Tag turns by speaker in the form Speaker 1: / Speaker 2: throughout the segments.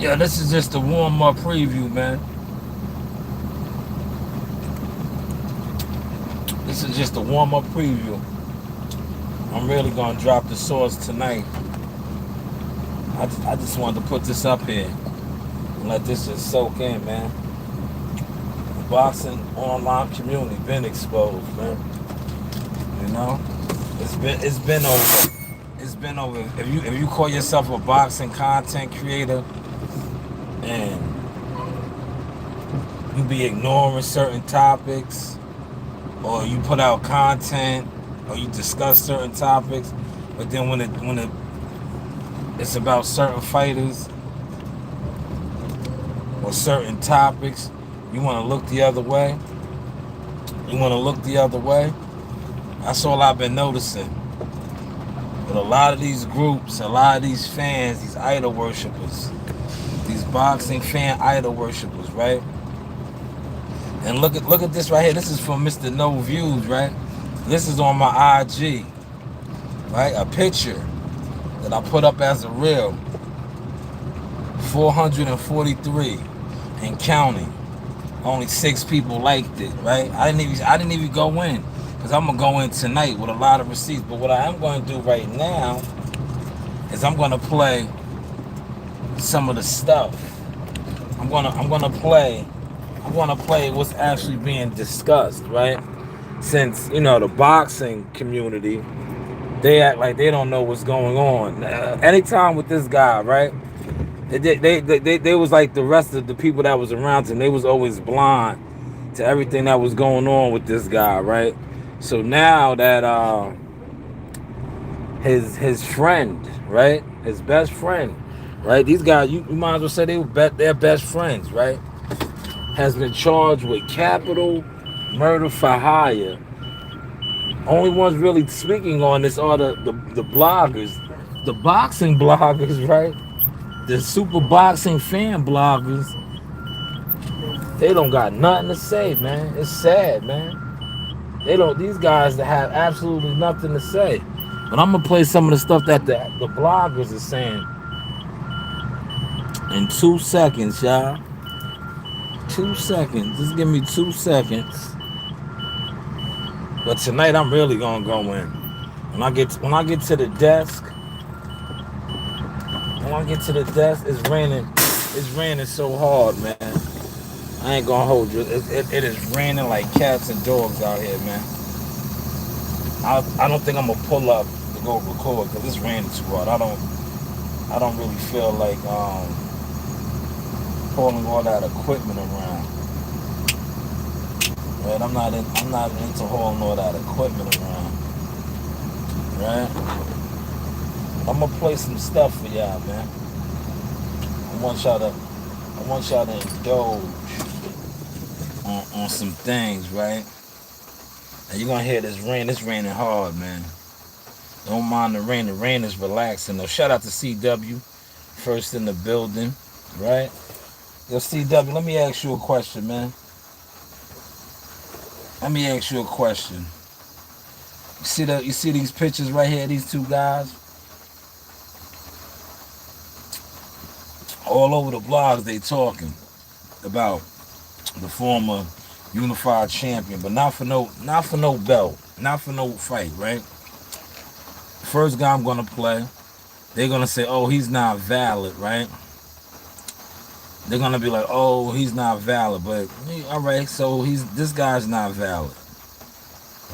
Speaker 1: Yeah, this is just a warm-up preview, man. This is just a warm-up preview. I'm really gonna drop the source tonight. I just wanted to put this up here and let this just soak in, man. The boxing online community been exposed, man. You know, it's been over. It's been over. If you call yourself a boxing content creator and you be ignoring certain topics, or you put out content, or you discuss certain topics, but then when it's about certain fighters or certain topics, you want to look the other way. You want to look the other way. That's all I've been noticing. But a lot of these groups, a lot of these fans, these idol worshippers, these boxing fan idol worshippers, right? And look at this right here. This is from Mr. No Views, right? This is on my IG, right? A picture that I put up as a reel. 443 and counting. Only 6 people liked it, right? I didn't even go in because I'm gonna go in tonight with a lot of receipts. But what I am going to do right now is I'm gonna play some of the stuff. I'm gonna play what's actually being discussed, right? Since the boxing community, they act like they don't know what's going on. Anytime with this guy, right? They was like the rest of the people that was around him. They was always blind to everything that was going on with this guy, right? So now that his friend, right, his best friend, right, these guys, you might as well say they're best friends, right, has been charged with capital murder for hire. Only ones really speaking on this are the bloggers, the boxing bloggers, right? The super boxing fan bloggers. They don't got nothing to say, man. It's sad, man. They don't. These guys that have absolutely nothing to say. But I'm gonna play some of the stuff that the bloggers are saying in 2 seconds, y'all. 2 seconds. Just give me 2 seconds. But tonight I'm really gonna go in. When I get to the desk, it's raining. It's raining so hard, man. I ain't gonna hold you. It is raining like cats and dogs out here, man. I don't think I'm gonna pull up to go record because it's raining too hard. I don't really feel like pulling all that equipment around. Right? I'm not into hauling all that equipment around. Right? I'm gonna play some stuff for y'all, man. I want y'all to indulge on some things, right? And you're gonna hear this rain. It's raining hard, man. Don't mind the rain. The rain is relaxing though. Shout out to CW, first in the building, right? Yo, CW, let me ask you a question, man. Let me ask you a question. You see these pictures right here, these two guys? All over the blogs they talking about the former unified champion, but not for no belt, not for no fight, right? First guy I'm gonna play, they're gonna say, oh, he's not valid, right? They're gonna be like, oh, he's not valid, but all right, so this guy's not valid,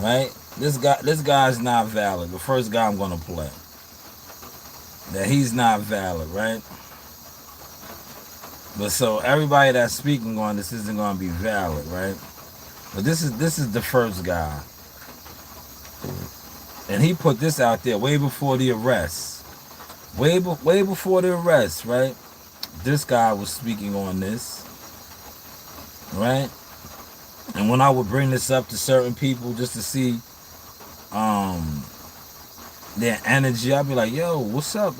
Speaker 1: right? This guy's not valid. The first guy I'm gonna play, that he's not valid, right? But so everybody that's speaking on this isn't gonna be valid, right? But this is the first guy, and he put this out there way before the arrest, way before the arrest, right? This guy was speaking on this, right? And when I would bring this up to certain people just to see um their energy, I'd be like, yo, what's up?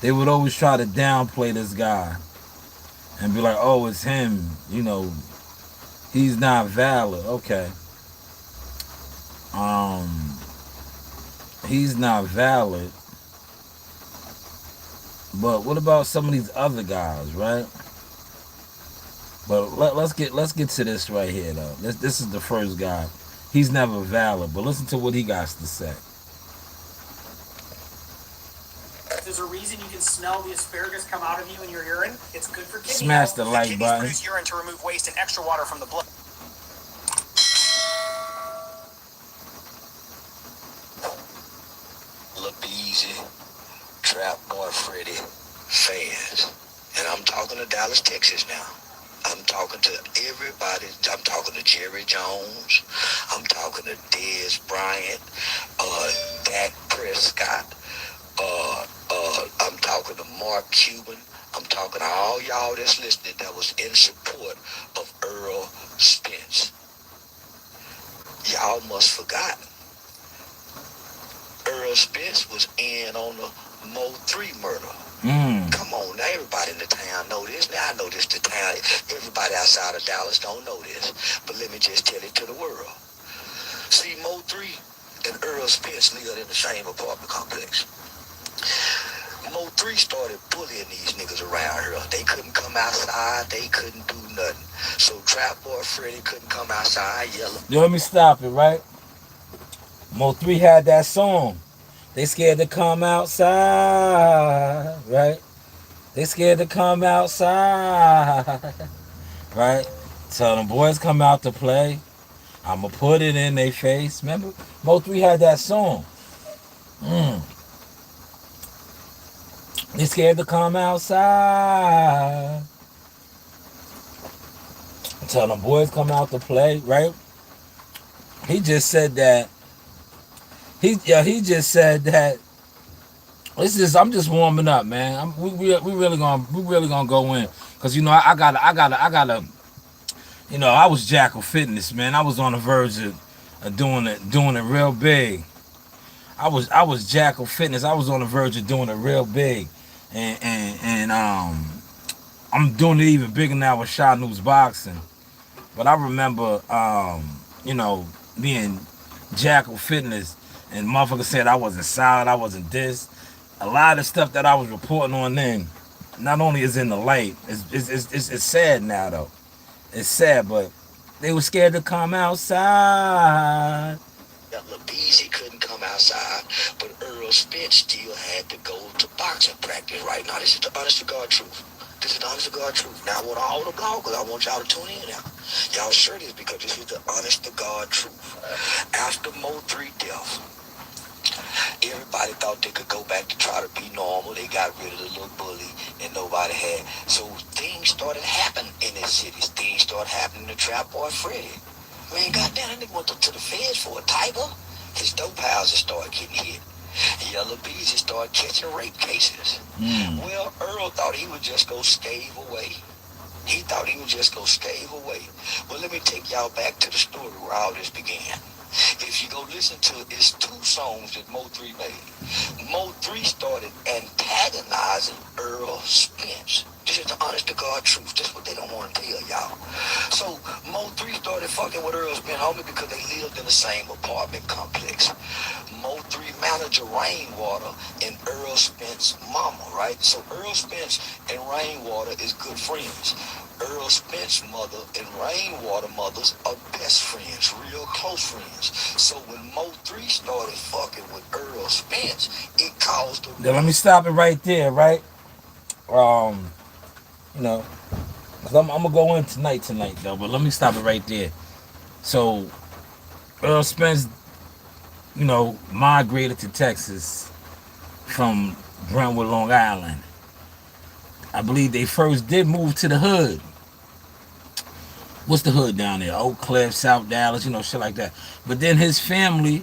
Speaker 1: They would always try to downplay this guy and be like, oh, it's him, he's not valid. Okay. He's not valid. But what about some of these other guys, right? But let's get to this right here though. This is the first guy. He's never valid, but listen to what he got to say.
Speaker 2: There's a reason you can smell the asparagus come out of you in your urine. It's good for kidney
Speaker 1: Smash
Speaker 2: health.
Speaker 1: the
Speaker 2: The
Speaker 1: like
Speaker 2: kidneys
Speaker 1: button.
Speaker 2: produce urine to remove waste and extra water from the blood.
Speaker 3: Look easy, Trap Boy Freddy fans. And I'm talking to Dallas, Texas now. I'm talking to everybody. I'm talking to Jerry Jones. I'm talking to Dez Bryant, Dak Prescott. I'm talking to Mark Cuban. I'm talking to all y'all that's listening that was in support of Earl Spence. Y'all must forgot Earl Spence was in on the Mo 3 murder. Come on, now everybody in the town know this. Now I know this, the town. Everybody outside of Dallas don't know this. But let me just tell it to the world. See, Mo 3 and Earl Spence lived in the same apartment complex. Mo 3 started bullying these niggas around here. They couldn't come outside. They couldn't do nothing. So Trap Boy Freddy couldn't come outside yelling.
Speaker 1: Yo, let me stop it, right? Mo 3 had that song. They scared to come outside, right? They scared to come outside, right? Tell them boys come out to play. I'ma put it in their face. Remember, Mo 3 had that song. They scared to come outside. Tell them boys come out to play, right? He just said that. He just said that. I'm just warming up, man. We really gonna go in, cause I gotta. I was Jackal Fitness, man. I was on the verge of doing it real big. I was Jackal Fitness. I was on the verge of doing it real big, and I'm doing it even bigger now with Shot News Boxing. But I remember, being Jackal Fitness, and motherfuckers said I wasn't solid, I wasn't this. A lot of stuff that I was reporting on then, not only is in the light, it's sad now though. It's sad, but they were scared to come outside.
Speaker 3: LaBeezy couldn't come outside, but Earl Spence still had to go to boxing practice right now. This is the honest to God truth. This is the honest to God truth. Now I want all the bloggers, I want y'all to tune in now. Y'all sure this because this is the honest to God truth. After Mo 3 death, everybody thought they could go back to try to be normal. They got rid of the little bully and nobody had. So things started happening in this city. Things started happening to Trap Boy Freddy. Man, goddamn, that nigga went to the feds for a tiger. His dope houses started getting hit. Yellow Beezy started catching rape cases. Well, Earl thought he would just go scave away. He thought he would just go scave away. Well, let me take y'all back to the story where all this began. If you go listen to it's 2 songs that Mo 3 made. Mo 3 started antagonizing Earl Spence. This is the honest to God truth. This is what they don't want to tell y'all. So Mo 3 started fucking with Earl Spence, homie, because they lived in the same apartment complex. Mo 3 manager Rainwater and Earl Spence mama, right? So Earl Spence and Rainwater is good friends. Earl Spence mother and Rainwater mothers are best friends, real close friends. So when Mo 3 started fucking with Earl Spence, it caused a...
Speaker 1: Now let me stop it right there, right? Um, you know, cause I'm gonna go in tonight though, but let me stop it right there. So Earl Spence, migrated to Texas from Brentwood, Long Island. I believe they first did move to the hood. What's the hood down there? Oak Cliff, South Dallas, shit like that. But then his family,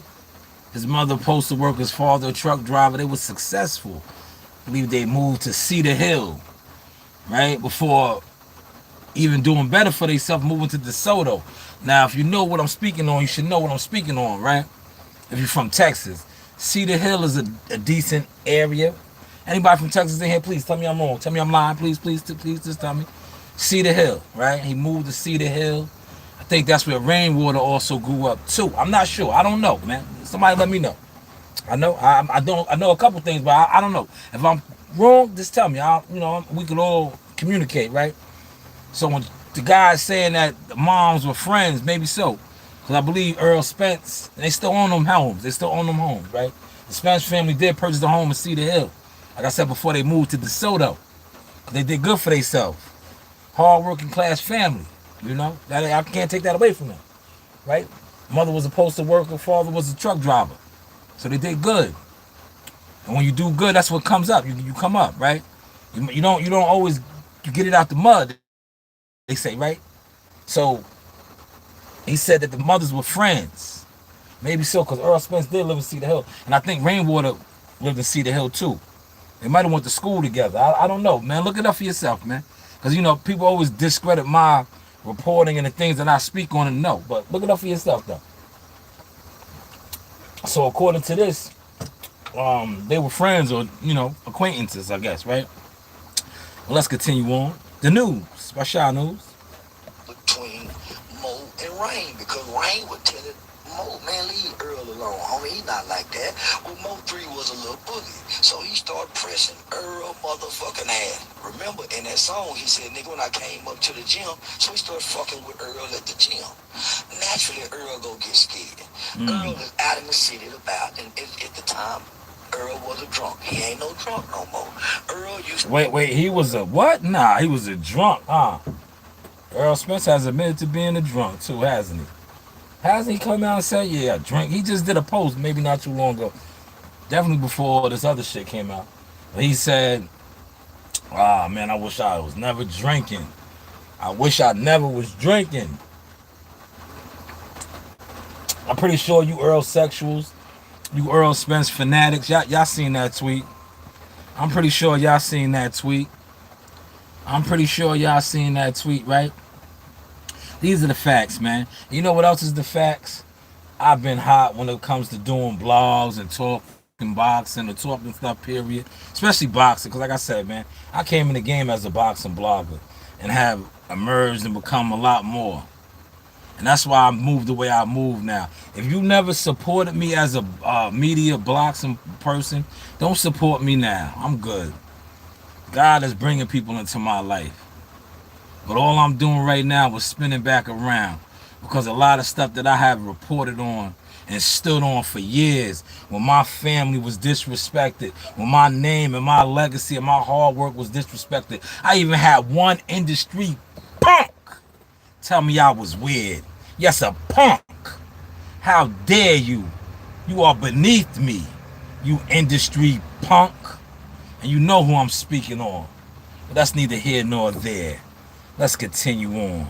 Speaker 1: his mother, postal worker, his father, a truck driver, they were successful. I believe they moved to Cedar Hill, right? Before even doing better for themselves, moving to DeSoto. Now, if you know what I'm speaking on, you should know what I'm speaking on, right? If you're from Texas. Cedar Hill is a decent area. Anybody from Texas in here, please tell me I'm wrong. Tell me I'm lying. Please just tell me. Cedar Hill, right? He moved to Cedar Hill. I think that's where Rainwater also grew up too. I'm not sure. I don't know, man. Somebody let me know. I know a couple things, but I don't know. If I'm wrong, just tell me. We can all communicate, right? So when the guy's saying that the moms were friends, maybe so. Because I believe Earl Spence, and they still own them homes. They still own them homes, right? The Spence family did purchase the home in Cedar Hill. Like I said before, they moved to DeSoto. They did good for themselves. Hard working class family, That I can't take that away from them, right? Mother was a postal worker, father was a truck driver. So they did good. And when you do good, that's what comes up. You come up, right? You don't always you get it out the mud, they say, right? So he said that the mothers were friends. Maybe so, because Earl Spence did live in Cedar Hill. And I think Rainwater lived in Cedar Hill too. They might have went to school together. I don't know, man. Look it up for yourself, man. Because, people always discredit my reporting and the things that I speak on and know. But look it up for yourself, though. So according to this, they were friends or, acquaintances, I guess, right? Well, let's continue on. The news. Rashad News.
Speaker 3: Between Mo and Rain, because Rain would tell it, Mo, man, leave Earl alone, homie. He not like that. Well, Mo 3 was a little boogie, so he started pressing Earl motherfucking ass. Remember, in that song, he said, nigga, when I came up to the gym, so he started fucking with Earl at the gym. Naturally, Earl go get scared. Earl is out in the city about, and at the time, Earl was a drunk. He ain't no drunk no more. Earl used to...
Speaker 1: Wait, he was a what? Nah, he was a drunk, huh? Earl Spence has admitted to being a drunk too, hasn't he? Hasn't he come out and said, yeah, I drink? He just did a post maybe not too long ago. Definitely before this other shit came out. He said, man, I wish I was never drinking. I wish I never was drinking. I'm pretty sure you Earl sexuals, you Earl Spence fanatics, y'all seen that tweet. I'm pretty sure y'all seen that tweet. Right? These are the facts, man. You know what else is the facts? I've been hot when it comes to doing blogs and talking boxing or talking stuff, period. Especially boxing, because like I said, man, I came in the game as a boxing blogger and have emerged and become a lot more. And that's why I moved the way I move now. If you never supported me as a media boxing person, don't support me now. I'm good. God is bringing people into my life. But all I'm doing right now is spinning back around, because a lot of stuff that I have reported on and stood on for years, when my family was disrespected, when my name and my legacy and my hard work was disrespected. I even had one industry punk tell me I was weird. Yes, a punk. How dare you? You are beneath me, you industry punk. And you know who I'm speaking on. But that's neither here nor there. Let's continue on.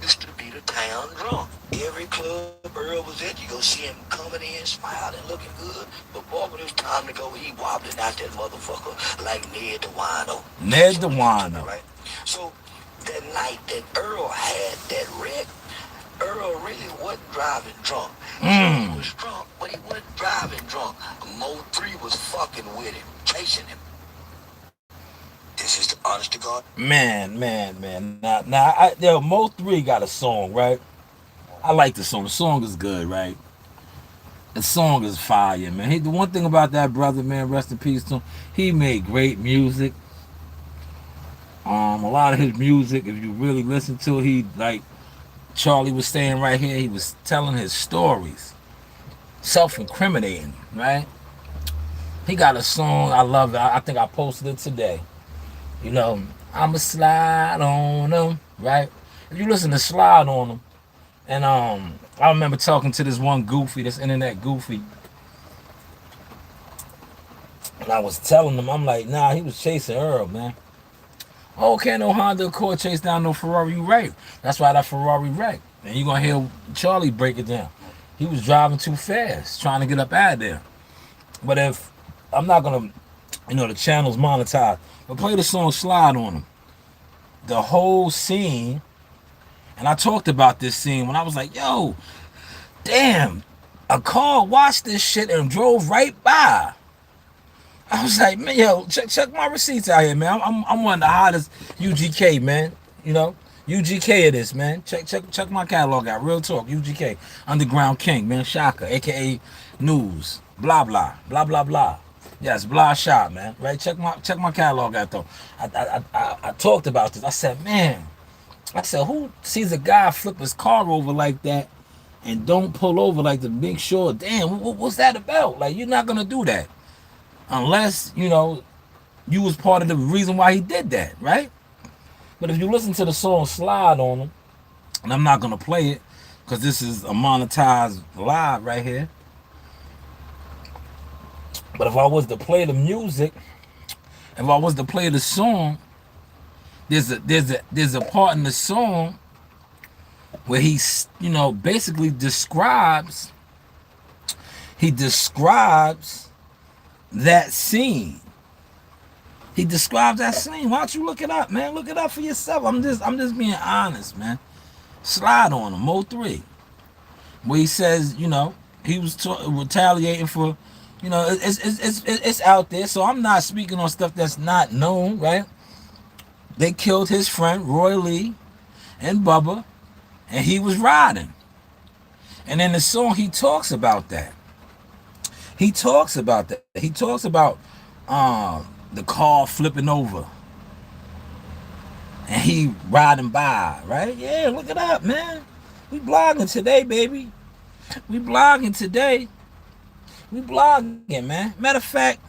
Speaker 3: Used to be the town drunk. Every club Earl was at, you go see him coming in, smiling, looking good. But boy, when it was time to go, he wobbling out that motherfucker like Ned the Wino.
Speaker 1: Ned the Wino.
Speaker 3: Right? So that night that Earl had that wreck, Earl really wasn't driving drunk. He was drunk, but he wasn't driving drunk. Mo 3 was fucking with him, chasing him. This is the honest to God.
Speaker 1: Man. Now, Mo 3 got a song, right? I like the song. The song is good, right? The song is fire, man. The one thing about that brother, man, rest in peace to him, he made great music. A lot of his music, if you really listen to it, he, like Charlie was saying right here, he was telling his stories. Self-incriminating, right? He got a song, I love it. I think I posted it today. I'ma slide on them, right? If you listen to Slide on them, and I remember talking to this one goofy, this internet goofy, and I was telling him, I'm like, nah, he was chasing Earl, man. Oh, can't no Honda Accord chase down no Ferrari, you right. That's why that Ferrari wrecked. And you're going to hear Charlie break it down. He was driving too fast, trying to get up out of there. But if, I'm not going to, the channel's monetized, but play the song Slide on him. The whole scene, and I talked about this scene when I was like, yo, damn, a car watched this shit and drove right by. I was like, man, yo, check my receipts out here, man. I'm one of the hottest UGK, man. UGK it is, man. Check my catalog out. Real talk, UGK, Underground King, man. Shaka, aka News, blah blah blah blah blah. Yes, Blah Shot, man. Right? Check my catalog out though. I talked about this. I said, man, I said, who sees a guy flip his car over like that and don't pull over like to make sure, damn, what's that about? Like, you're not gonna do that unless, you was part of the reason why he did that, right? But if you listen to the song Slide on him, and I'm not gonna play it because this is a monetized live right here. But if I was to play the music, if I was to play the song, there's a part in the song where he basically describes that scene. He describes that scene. Why don't you look it up, man? Look it up for yourself. I'm just being honest, man. Slide on him, Mo 3. Where he says, he was retaliating for, it's out there. So I'm not speaking on stuff that's not known, right? They killed his friend Roy Lee and Bubba, and he was riding. And in the song, he talks about that. He talks about that. He talks about the car flipping over and he riding by, right? Yeah, look it up, man. We blogging today, baby. We blogging today. We blogging, man. Matter of fact,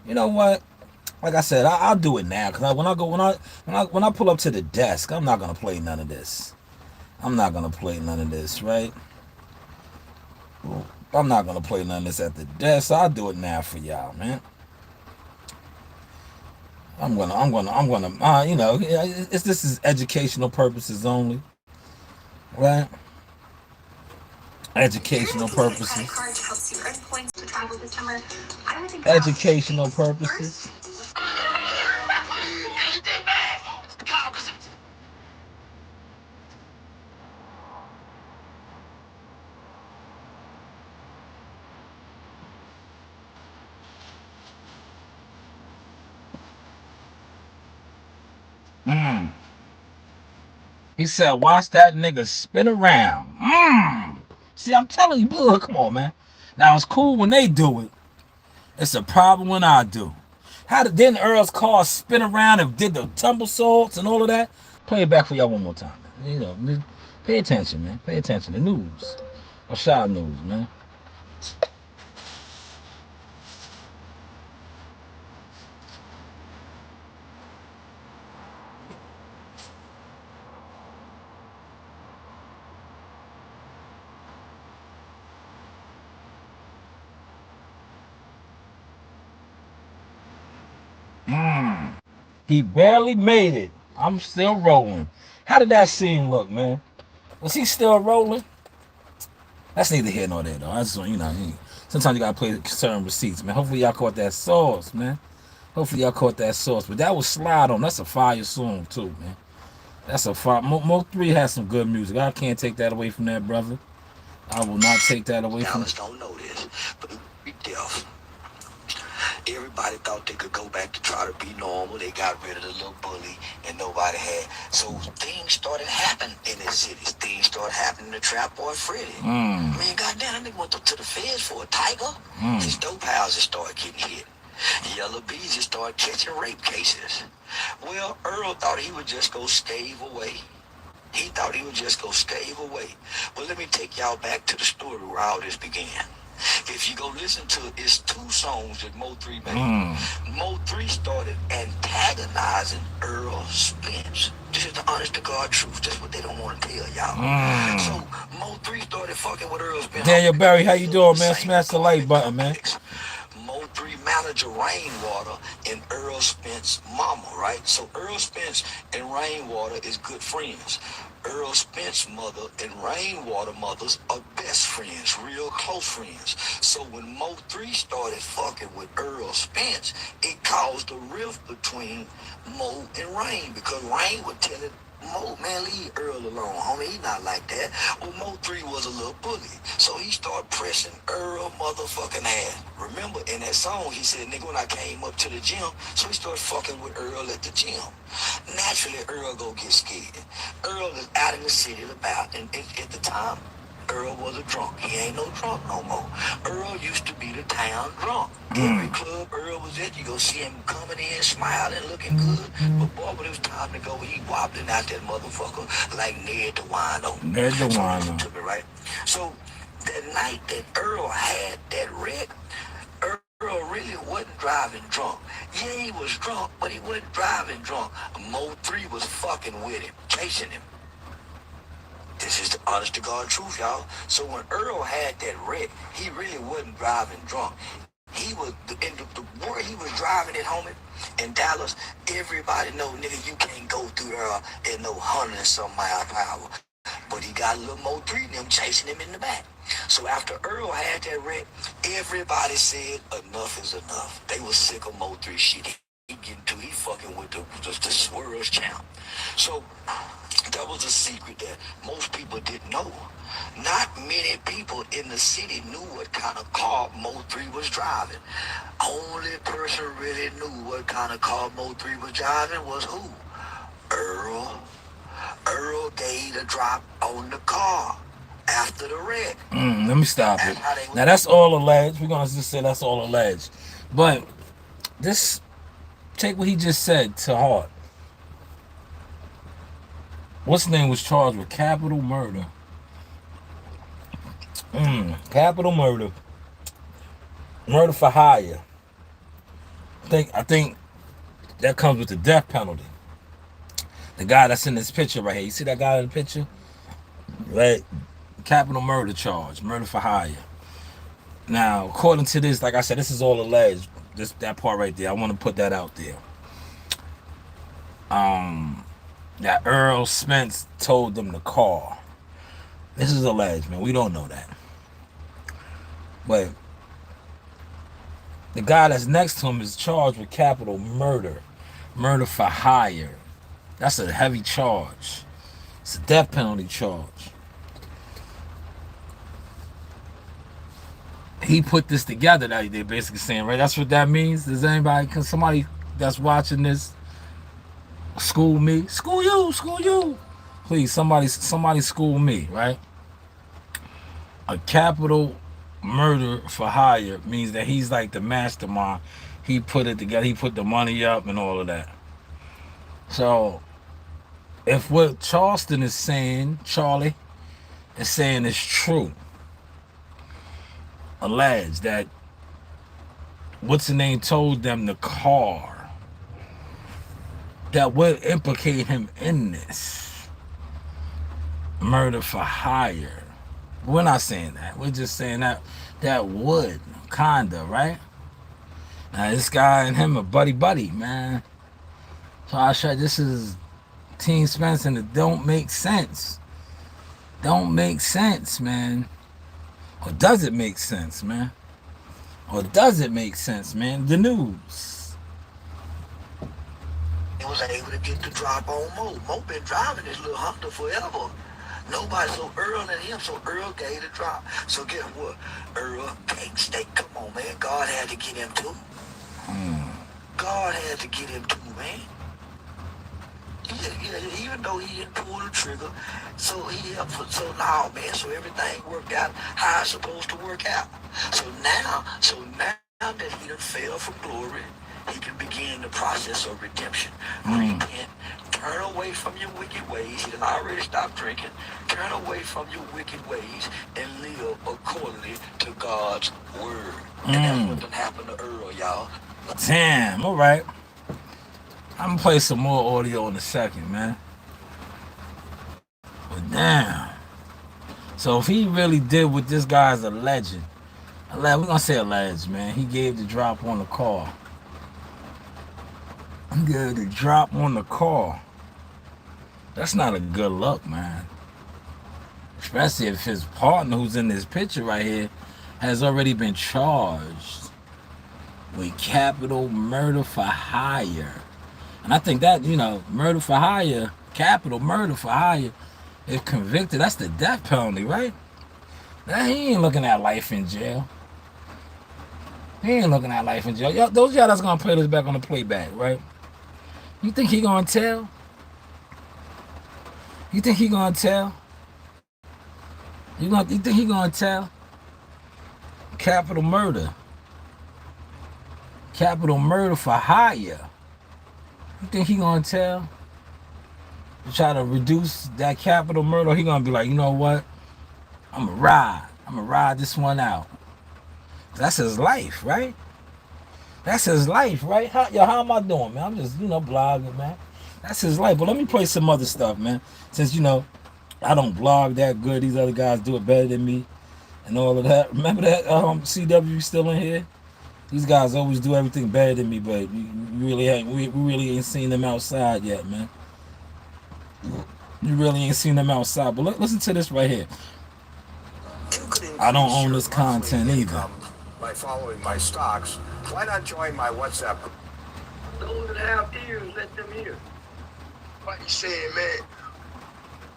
Speaker 1: you know what? Like I said, I'll do it now because when I pull up to the desk, I'm not gonna play none of this. I'm not gonna play none of this, right? I'm not gonna play none of this at the desk. So I'll do it now for y'all, man. This is educational purposes only, right? Educational purposes. Educational purposes. Mm. He said, watch that nigga spin around. See, I'm telling you, look, come on, man. Now, it's cool when they do it. It's a problem when I do. How did then Earl's car spin around and did the tumble salts and all of that? Play it back for y'all one more time, man. Pay attention, man. Pay attention. The news. Rashad News, man. Mm. He barely made it. I'm still rolling. How did that scene look, man? Was he still rolling? That's neither here nor there, though. I just want, sometimes you gotta play certain receipts, man. Hopefully y'all caught that sauce, man. Hopefully y'all caught that sauce. But that was Slide On. That's a fire song, too, man. That's a fire. Mo 3 has some good music. I can't take that away from that, brother. I will not take that away from
Speaker 3: Dallas don't know this, but be deaf. Everybody thought they could go back to try to be normal. They got rid of the little bully and nobody had. So things started happening in the cities. Things started happening to Trap Boy Freddy. Man, goddamn, that nigga went up to the feds for a tiger. His dope houses started getting hit. Yellow Bees just started catching rape cases. Well, Earl thought he would just go stave away. He thought he would just go stave away. Well, let me take y'all back to the story where all this began. If you go listen to it, it's 2 songs that Mo 3 made. Mo 3 started antagonizing Earl Spence. This is the honest to God truth. That's what they don't want to tell y'all. So Mo 3 started fucking with Earl Spence.
Speaker 1: Daniel Barry, how you doing, man? Smash the like button, man.
Speaker 3: Mo 3 manager Rainwater and Earl Spence mama, right? So Earl Spence and Rainwater is good friends. Earl Spence mother and Rainwater mothers are best friends, real close friends. So when Mo 3 started fucking with Earl Spence, it caused a rift between Mo and Rain because Rain would tell it, Mo, man, leave Earl alone, homie. He not like that. Well, Mo 3 was a little bully. So he started pressing Earl motherfucking ass. Remember, in that song, he said, nigga, when I came up to the gym, so he started fucking with Earl at the gym. Naturally, Earl go get scared. Earl is out in the city about, and at the time, Earl was a drunk. He ain't no drunk no more. Earl used to be the town drunk. Every club Earl was at, you go see him coming in, smiling, looking good. But boy, when it was time to go, he wobbling out that motherfucker like Ned the Wino.
Speaker 1: Ned the
Speaker 3: So listen
Speaker 1: Wino.
Speaker 3: to me, right? So that night that Earl had that wreck, Earl really wasn't driving drunk. Yeah, he was drunk, but he wasn't driving drunk. Mo 3 was fucking with him, chasing him. This is the honest to God truth, y'all. So when Earl had that wreck, he really wasn't driving drunk. He was in the where he was driving it, homie, in Dallas. Everybody know, nigga, you can't go through there at no 100 and some mile per hour. But he got a little Mo 3 and them chasing him in the back. So after Earl had that wreck, everybody said enough is enough. They was sick of Mo 3 shit. He getting to, he fucking with the swirls champ. So that was a secret that most people didn't know. Not many people in the city knew what kind of car Mo 3 was driving. Only person really knew what kind of car Mo 3 was driving was who? Earl. Earl gave the drop on the car after the wreck.
Speaker 1: Let me stop it. Now that's all alleged. We're gonna just say that's all alleged. But this, take what he just said to heart. What's his name was charged with capital murder. Capital murder. Murder for hire. I think that comes with the death penalty. The guy that's in this picture right here. You see that guy in the picture? Right? Capital murder charge. Murder for hire. Now, according to this, like I said, this is all alleged. That part right there. I want to put that out there. That Earl Spence told them to call. This is alleged, man. We don't know that. But the guy that's next to him is charged with capital murder. Murder for hire. That's a heavy charge. It's a death penalty charge. He put this together, that they're basically saying, right? That's what that means. Does anybody, can somebody that's watching this school me? School you. Please, somebody school me, right? A capital murder for hire means that he's like the mastermind. He put it together. He put the money up and all of that. So, if what Charleston is saying, Charlie is saying is true, alleged that what's the name told them the car that would implicate him in this murder for hire. We're not saying that. We're just saying that would, kinda, right? Now this guy and him are buddy, man. So I said, this is Team Spence, and it don't make sense. Don't make sense, man. Or does it make sense, man? Or does it make sense, man? The news.
Speaker 3: He was able to get the drop on Mo. Mo been driving this little Honda forever. Nobody, so Earl and him, so Earl gave the drop. So guess what? Earl can't stay. Come on, man. God had to get him too. God had to get him too, man. Even though he didn't pull the trigger, so now, man, so everything worked out how it's supposed to work out. So now that he done fell from glory, he can begin the process of redemption. Repent, turn away from your wicked ways. He done already stopped drinking. Turn away from your wicked ways and live accordingly to God's word. And that's what done happened to Earl, y'all.
Speaker 1: Damn, all right. I'm gonna play some more audio in a second, man. But damn. So if he really did what this guy's alleged, we're gonna say alleged, man. He gave the drop on the car. He gave the drop on the car. That's not a good look, man. Especially if his partner, who's in this picture right here, has already been charged with capital murder for hire. And I think that, murder for hire, capital murder for hire, if convicted, that's the death penalty, right? Now, he ain't looking at life in jail. Y'all, those y'all that's gonna play this back on the playback, right? You think he gonna tell? You think he gonna tell? Capital murder. Capital murder for hire. You think he gonna tell? To try to reduce that capital murder? Or he gonna be like, you know what? I'm gonna ride. I'm gonna ride this one out. That's his life, right? That's his life, right? How am I doing, man? I'm just, blogging, man. That's his life. But let me play some other stuff, man. Since, I don't blog that good. These other guys do it better than me and all of that. Remember that CW still in here? These guys always do everything better than me, but we really ain't seen them outside yet, man. You really ain't seen them outside. But listen to this right here. I don't own this content either.
Speaker 4: By following my stocks, why not join my WhatsApp group?
Speaker 3: Those that have ears, let them hear. What you saying, man?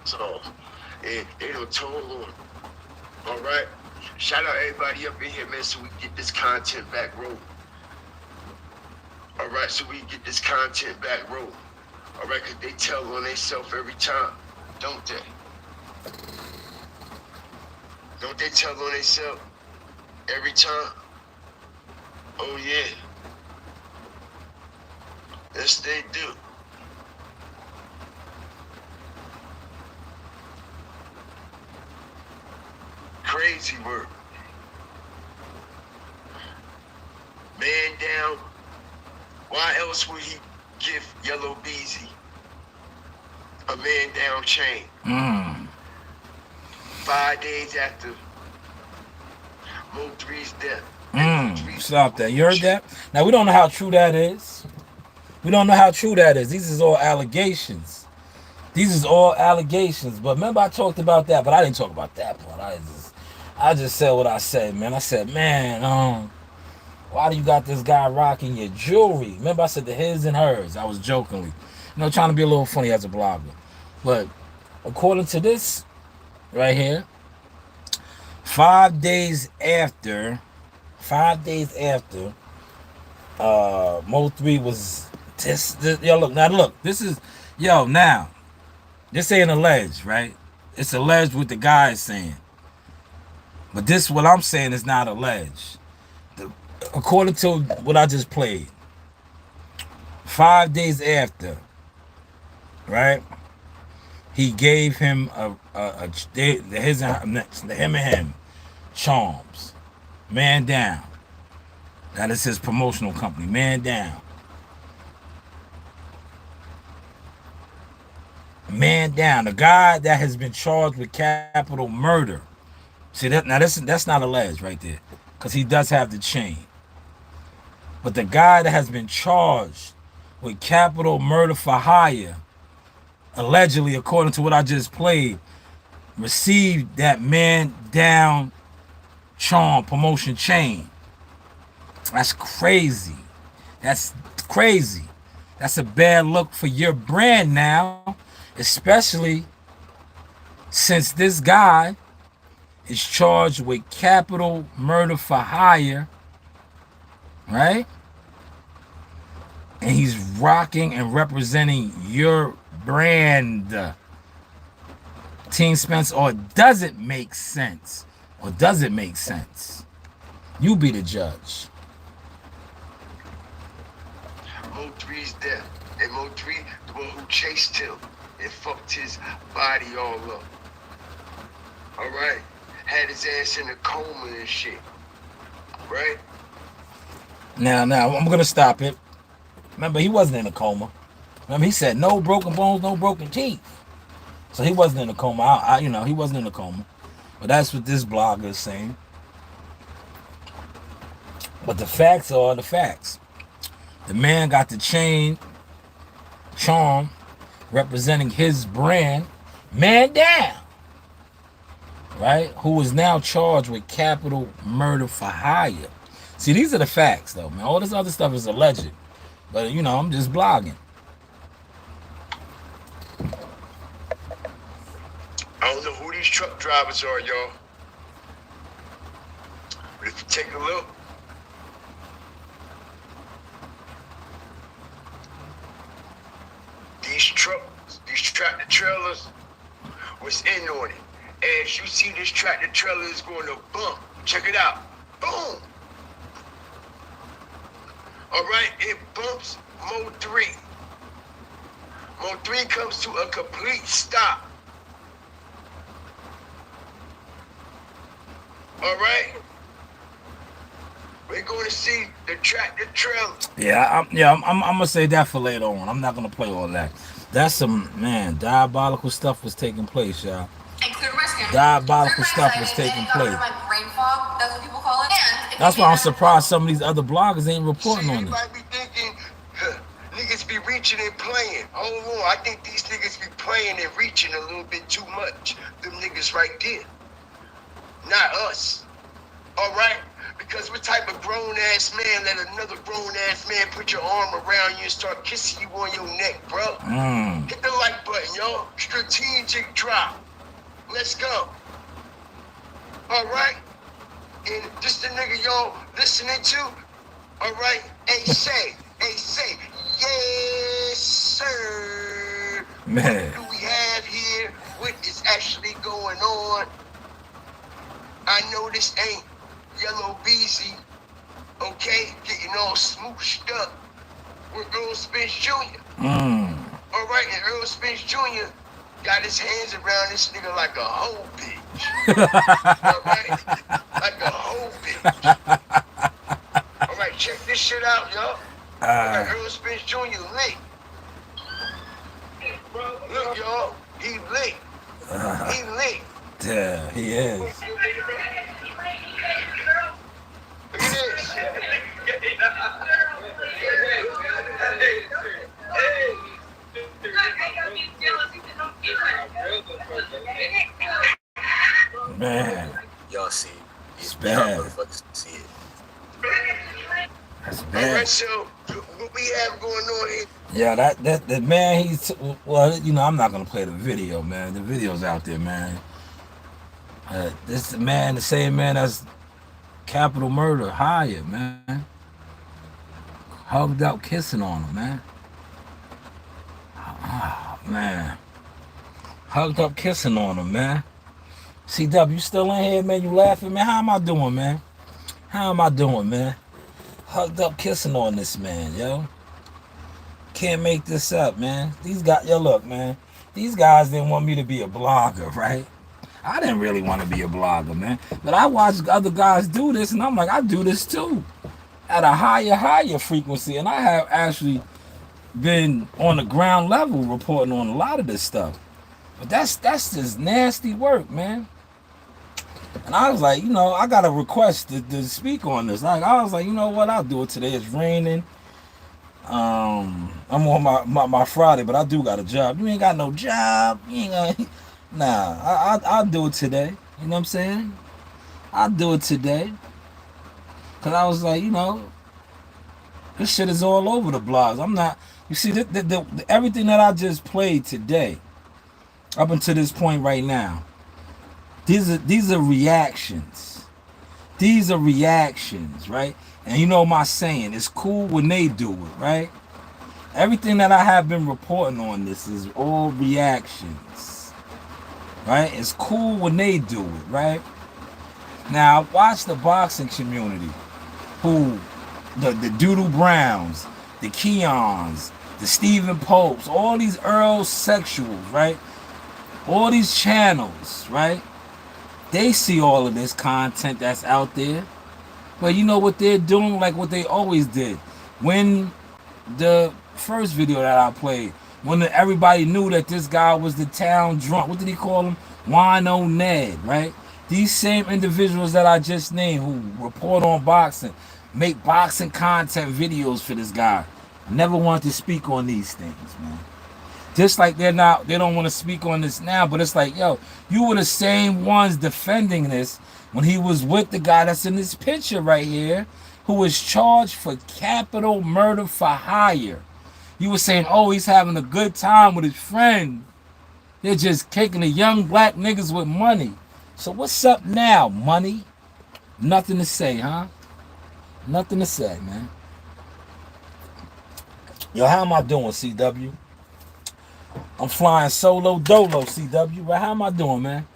Speaker 3: So, ain't no total. All right. Shout out everybody up in here, man, so we can get this content back rolling. All right, so we can get this content back rolling. All right, because they tell on themselves every time, don't they? Don't they tell on themselves every time? Oh, yeah. Yes, they do. Crazy work. Man down. Why else would he give Yellow Beezy a man down chain? 5 days after Mo3's death.
Speaker 1: Stop that. You heard that? Now, we don't know how true that is. We don't know how true that is. These is all allegations. These is all allegations. But remember, I talked about that, but I didn't talk about that part. I just said what I said, man. I said, man, why do you got this guy rocking your jewelry? Remember, I said the his and hers. I was jokingly, trying to be a little funny as a blogger. But according to this right here, 5 days after Mo3 was this look, this ain't alleged, right? It's alleged what the guy is saying. But this, what I'm saying, is not alleged. According to what I just played, 5 days after, right? He gave him him and him charms. Man down. That is his promotional company. Man down. Man down. The guy that has been charged with capital murder. See that now? That's not alleged right there, because he does have the chain. But the guy that has been charged with capital murder for hire, allegedly, according to what I just played, received that man down charm promotion chain. That's crazy. That's crazy. That's a bad look for your brand now, especially since this guy is charged with capital murder for hire, right? And he's rocking and representing your brand, Team Spence. Or does it make sense? Or does it make sense? You be the judge.
Speaker 3: Mo3's death. And Mo3, the one who chased him and fucked his body all up. All right? Had his ass in a coma and shit. Right?
Speaker 1: Now, I'm going to stop it. Remember, he wasn't in a coma. Remember, he said no broken bones, no broken teeth. So he wasn't in a coma. He wasn't in a coma. But that's what this blogger is saying. But the facts are the facts. The man got the chain, charm, representing his brand, man down. Right? Who is now charged with capital murder for hire. See, these are the facts, though, man. All this other stuff is alleged. But, I'm just blogging.
Speaker 3: I don't know who these truck drivers are, y'all. But if you take a look, these trucks, these tractor trailers was in on it. As you see, this tractor trailer is going to bump. Check it out. Boom. All right, it bumps Mo 3. Mo 3 comes to a complete stop. All right. We're going to see the tractor trailer.
Speaker 1: I'm gonna say that for later on. I'm not gonna play all that. That's some diabolical stuff was taking place, y'all. Diabolical stuff was taking place.
Speaker 5: Brain fog, that's what people call it.
Speaker 1: That's why I'm surprised some of these other bloggers ain't reporting on it.
Speaker 3: You might be thinking, niggas be reaching and playing. Hold on, I think these niggas be playing and reaching a little bit too much. Them niggas right there. Not us. All right? Because what type of grown-ass man let another grown-ass man put your arm around you and start kissing you on your neck, bro? Hit the like button, yo. Strategic drop. Let's go. All right? And this the nigga y'all listening to? All right? Hey, say, yes, sir.
Speaker 1: Man.
Speaker 3: What do we have here? What is actually going on? I know this ain't Yellow Beezy, okay? Getting all smooshed up with Earl Spence Jr. All right, and Earl Spence Jr. got his hands around this nigga like a hoe bitch. All right? Like a hoe bitch. All right, check this shit out, y'all. All right, Earl Spence Jr. lit. Look, y'all, he lit. He lit.
Speaker 1: Yeah, he is.
Speaker 3: Look at this.
Speaker 1: Man,
Speaker 3: Y'all see it.
Speaker 1: it's bad.
Speaker 3: Motherfuckers see it.
Speaker 1: That's
Speaker 3: All
Speaker 1: bad.
Speaker 3: right, so what we have going on here?
Speaker 1: Yeah, that man, well, you know, I'm not gonna play the video, man. The video's out there, man. This man, the same man that's capital murder hired, man. Hugged up, kissing on him, man. Oh, man. Hugged up, kissing on him, man. CW, you still in here, man? You laughing, man? How am I doing, man? How am I doing, man? Hugged up, kissing on this man, yo. Can't make this up, man. These guys, yo, look, man. These guys didn't want me to be a blogger, right? I didn't really want to be a blogger, man. But I watched other guys do this, and I'm like, I do this too. At a higher frequency. And I have actually been on the ground level reporting on a lot of this stuff. But that's just nasty work, man. And I was like, you know, I got a request to speak on this. Like, I was like, you know what, I'll do it today. It's raining. I'm on my Friday, but I do got a job. You ain't got no job. You ain't got... Nah, I'll do it today. You know what I'm saying? I'll do it today. Because I was like, you know, this shit is all over the blogs. I'm not... You see, everything that I just played today, up until this point right now, these are reactions. These are reactions, right? And you know my saying, it's cool when they do it, right? Everything that I have been reporting on this is all reactions, right? It's cool when they do it, right? Now, watch the boxing community, who, the Doodle Browns, the Keons, the Stephen Popes, all these Earl sexuals, right? All these channels, right? They see all of this content that's out there. But you know what they're doing? Like what they always did. When the first video that I played, when everybody knew that this guy was the town drunk, what did he call him? Wino Ned, right? These same individuals that I just named who report on boxing, make boxing content videos for this guy, never wanted to speak on these things, man. Just like they don't want to speak on this now, but it's like, yo, you were the same ones defending this when he was with the guy that's in this picture right here, who was charged for capital murder for hire. You were saying, oh, he's having a good time with his friend. They're just kicking the young black niggas with money. So what's up now, money? Nothing to say, huh? Nothing to say, man. Yo, how am I doing, CW? I'm flying solo dolo, CW. Right? How am I doing, man?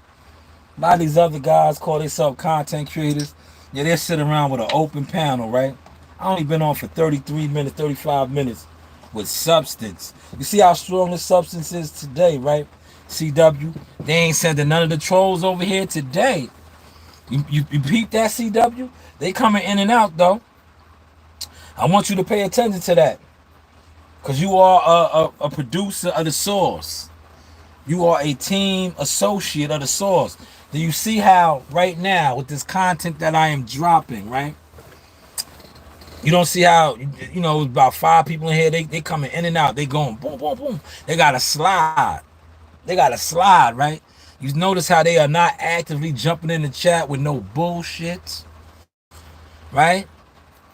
Speaker 1: A lot of these other guys call themselves content creators. Yeah, they sit around with an open panel, right? I only been on for 33 minutes, 35 minutes with substance. You see how strong the substance is today, right? CW. They ain't sending none of the trolls over here today. You peep that, CW? They coming in and out though. I want you to pay attention to that. Because you are a producer of the source. You are a team associate of the source. Do you see how right now with this content that I am dropping, right? You don't see how, about 5 people in here, they coming in and out. They going boom, boom, boom. They got to slide. They got to slide, right? You notice how they are not actively jumping in the chat with no bullshit, right?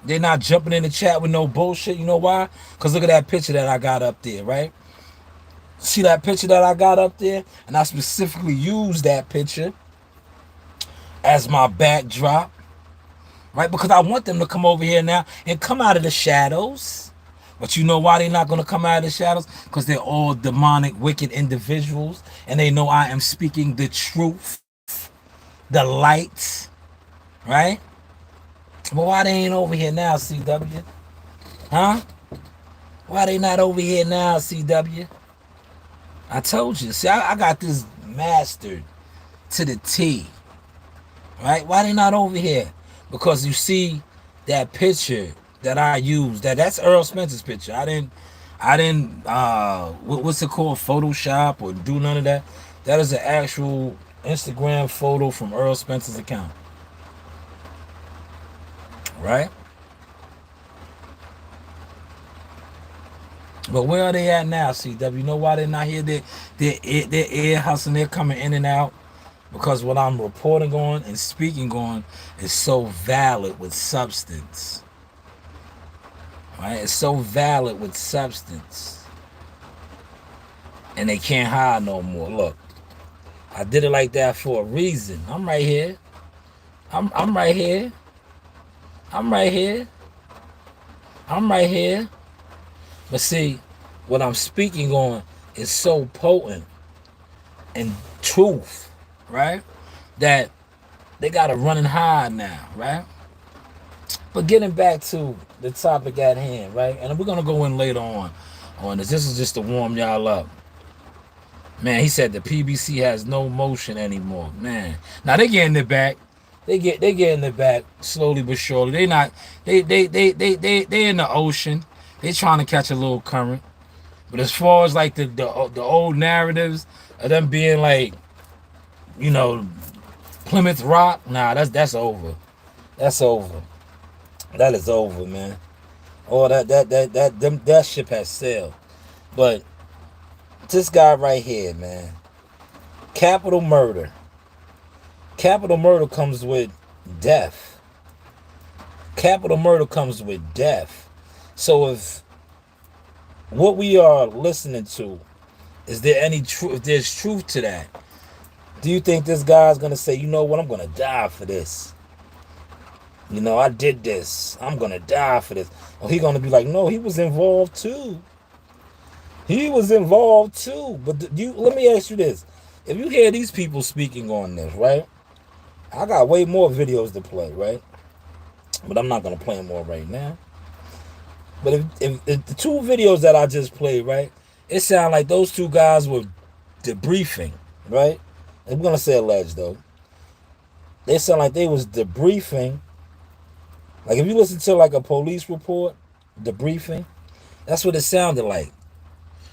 Speaker 1: They're not jumping in the chat with no bullshit. You know why? Because look at that picture that I got up there, right? See that picture that I got up there? And I specifically used that picture as my backdrop, right? Because I want them to come over here now and come out of the shadows. But you know why they're not going to come out of the shadows? Because they're all demonic, wicked individuals. And they know I am speaking the truth, the light, right? But why they ain't over here now, CW? Huh? Why they not over here now, CW? I told you. See, I got this mastered to the T. Right? Why they not over here? Because you see that picture that I used. That's Earl Spence's picture. I didn't what's it called? Photoshop or do none of that. That is an actual Instagram photo from Earl Spence's account. Right? But where are they at now, CW? You know why they're not here? They're ear hustling. They're coming in and out. Because what I'm reporting on and speaking on is so valid with substance. Right? It's so valid with substance. And they can't hide no more. Look, I did it like that for a reason. I'm right here. I'm right here. I'm right here. I'm right here. But see, what I'm speaking on is so potent and truth, right? That they got to run and hide now, right? But getting back to the topic at hand, right? And we're going to go in later on this. This is just to warm y'all up. Man, he said the PBC has no motion anymore. Man. Now they getting it back. They getting it back slowly but surely. They in the ocean. They trying to catch a little current. But as far as like the old narratives of them being like, Plymouth Rock, nah, that's over. That's over. That is over, man. Oh, that ship has sailed. But this guy right here, man. Capital murder. Capital murder comes with death. Capital murder comes with death. So if what we are listening to, is there any truth? If there's truth to that, do you think this guy's gonna say, you know what, I'm gonna die for this? I did this. I'm gonna die for this. Or he gonna be like, no, he was involved too. He was involved too. But let me ask you this: if you hear these people speaking on this, right? I got way more videos to play, right? But I'm not gonna play them all right now. But if the 2 videos that I just played, right, it sounded like those 2 guys were debriefing, right? I'm gonna say alleged though. They sound like they was debriefing. Like if you listen to like a police report, debriefing, that's what it sounded like.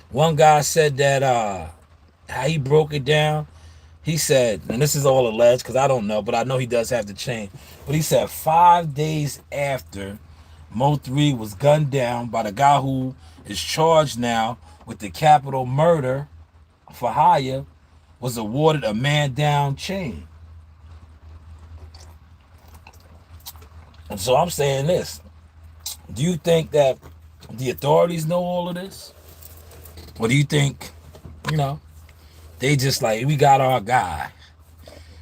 Speaker 1: One guy said that how he broke it down. He said, and this is all alleged because I don't know, but I know he does have the chain. But he said 5 days after Mo 3 was gunned down by the guy who is charged now with the capital murder for hire, was awarded a man down chain. And so I'm saying this. Do you think that the authorities know all of this? Or do you think, they just like, we got our guy.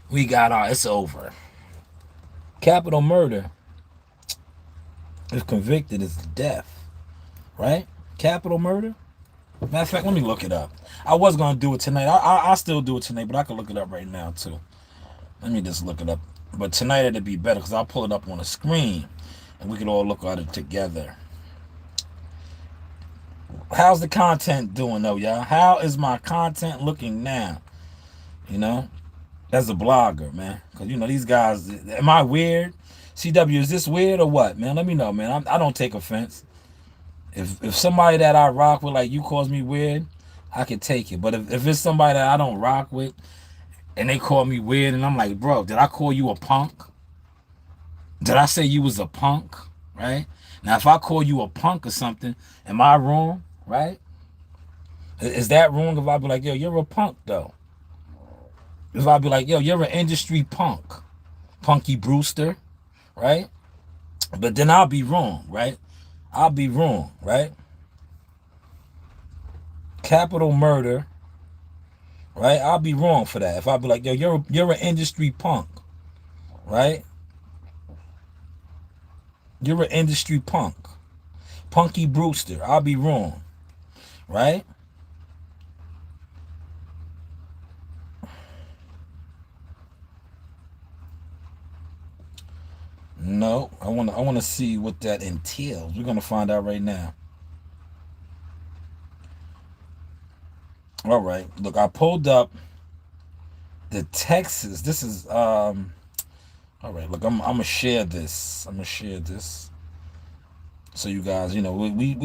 Speaker 1: It's over. Capital murder, if convicted, is death. Right? Capital murder? Matter of fact, let me look it up. I was going to do it tonight. I'll still do it tonight, but I can look it up right now, too. Let me just look it up. But tonight it'd be better because I'll pull it up on the screen and we can all look at it together. How's the content doing though, y'all? How is my content looking now? You know, as a blogger, man. Because, these guys, am I weird? CW, is this weird or what, man? Let me know, man. I don't take offense. If somebody that I rock with, like you, calls me weird, I can take it. But if it's somebody that I don't rock with and they call me weird and I'm like, bro, did I call you a punk? Did I say you was a punk? Right? Now, if I call you a punk or something, am I wrong? Right? Is that wrong if I be like, yo, you're a punk, though? If I be like, yo, you're an industry punk. Punky Brewster, right? But then I'll be wrong, right? I'll be wrong, right? Capital murder, right? I'll be wrong for that. If I be like, yo, you're an industry punk, right? You're an industry punk. Punky Brewster, I'll be wrong, right? No, I want to see what that entails. We're gonna find out right now. All right, look, I pulled up the Texas. This is all right. Look, I'm gonna share this. I'm gonna share this so you guys, we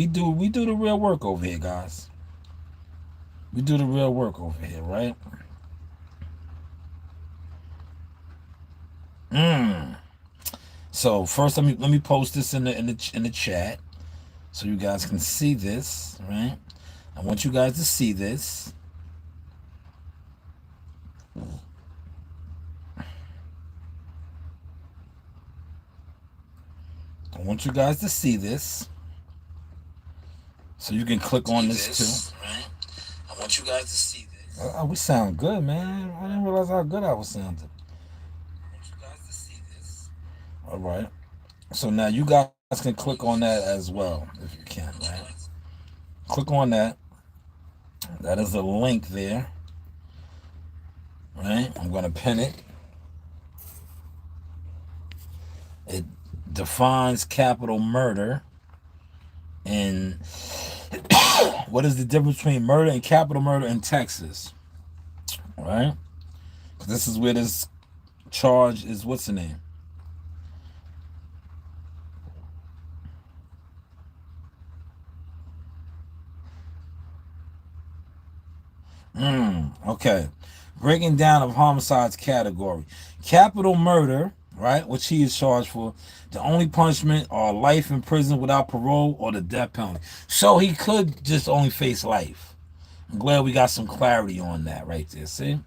Speaker 1: do the real work over here, guys. We do the real work over here, right? So first, let me post this in the chat so you guys can see this, right? I want you guys to see this. I want you guys to see this so you can click on this too, right? I want you guys to see this. Oh, we sound good, man. I didn't realize how good I was sounding. I want you guys to see this. All right. So now you guys can click on that as well if you can, right? Click on that. That is a link there. Right? I'm going to pin it. It defines capital murder. And what is the difference between murder and capital murder in Texas? Right? This is where this charge is. What's the name? Okay. Breaking down of homicides category. Capital murder, right, which he is charged for, the only punishment are life in prison without parole or the death penalty. So he could just only face life. I'm glad we got some clarity on that right there, see?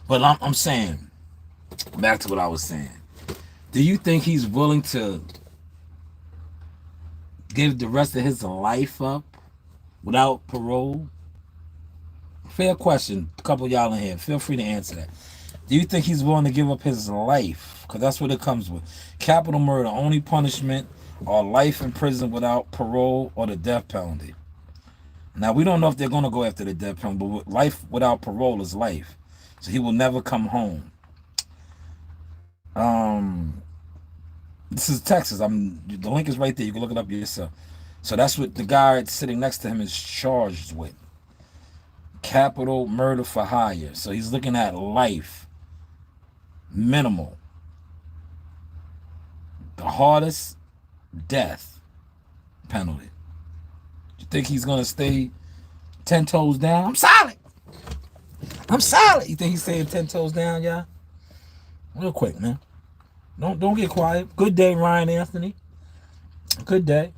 Speaker 1: But I'm saying, back to what I was saying. Do you think he's willing to give the rest of his life up without parole? Fair question. A couple of y'all in here. Feel free to answer that. Do you think he's willing to give up his life? Because that's what it comes with. Capital murder, only punishment are life in prison without parole or the death penalty. Now, we don't know if they're going to go after the death penalty, but life without parole is life. So he will never come home. This is Texas. The link is right there. You can look it up yourself. So that's what the guy sitting next to him is charged with. Capital murder for hire. So he's looking at life. Minimal. The hardest, death penalty. You think he's going to stay 10 toes down? I'm solid. I'm solid. You think he's staying 10 toes down, y'all? Real quick, man. Don't get quiet. Good day, Ryan Anthony. Good day.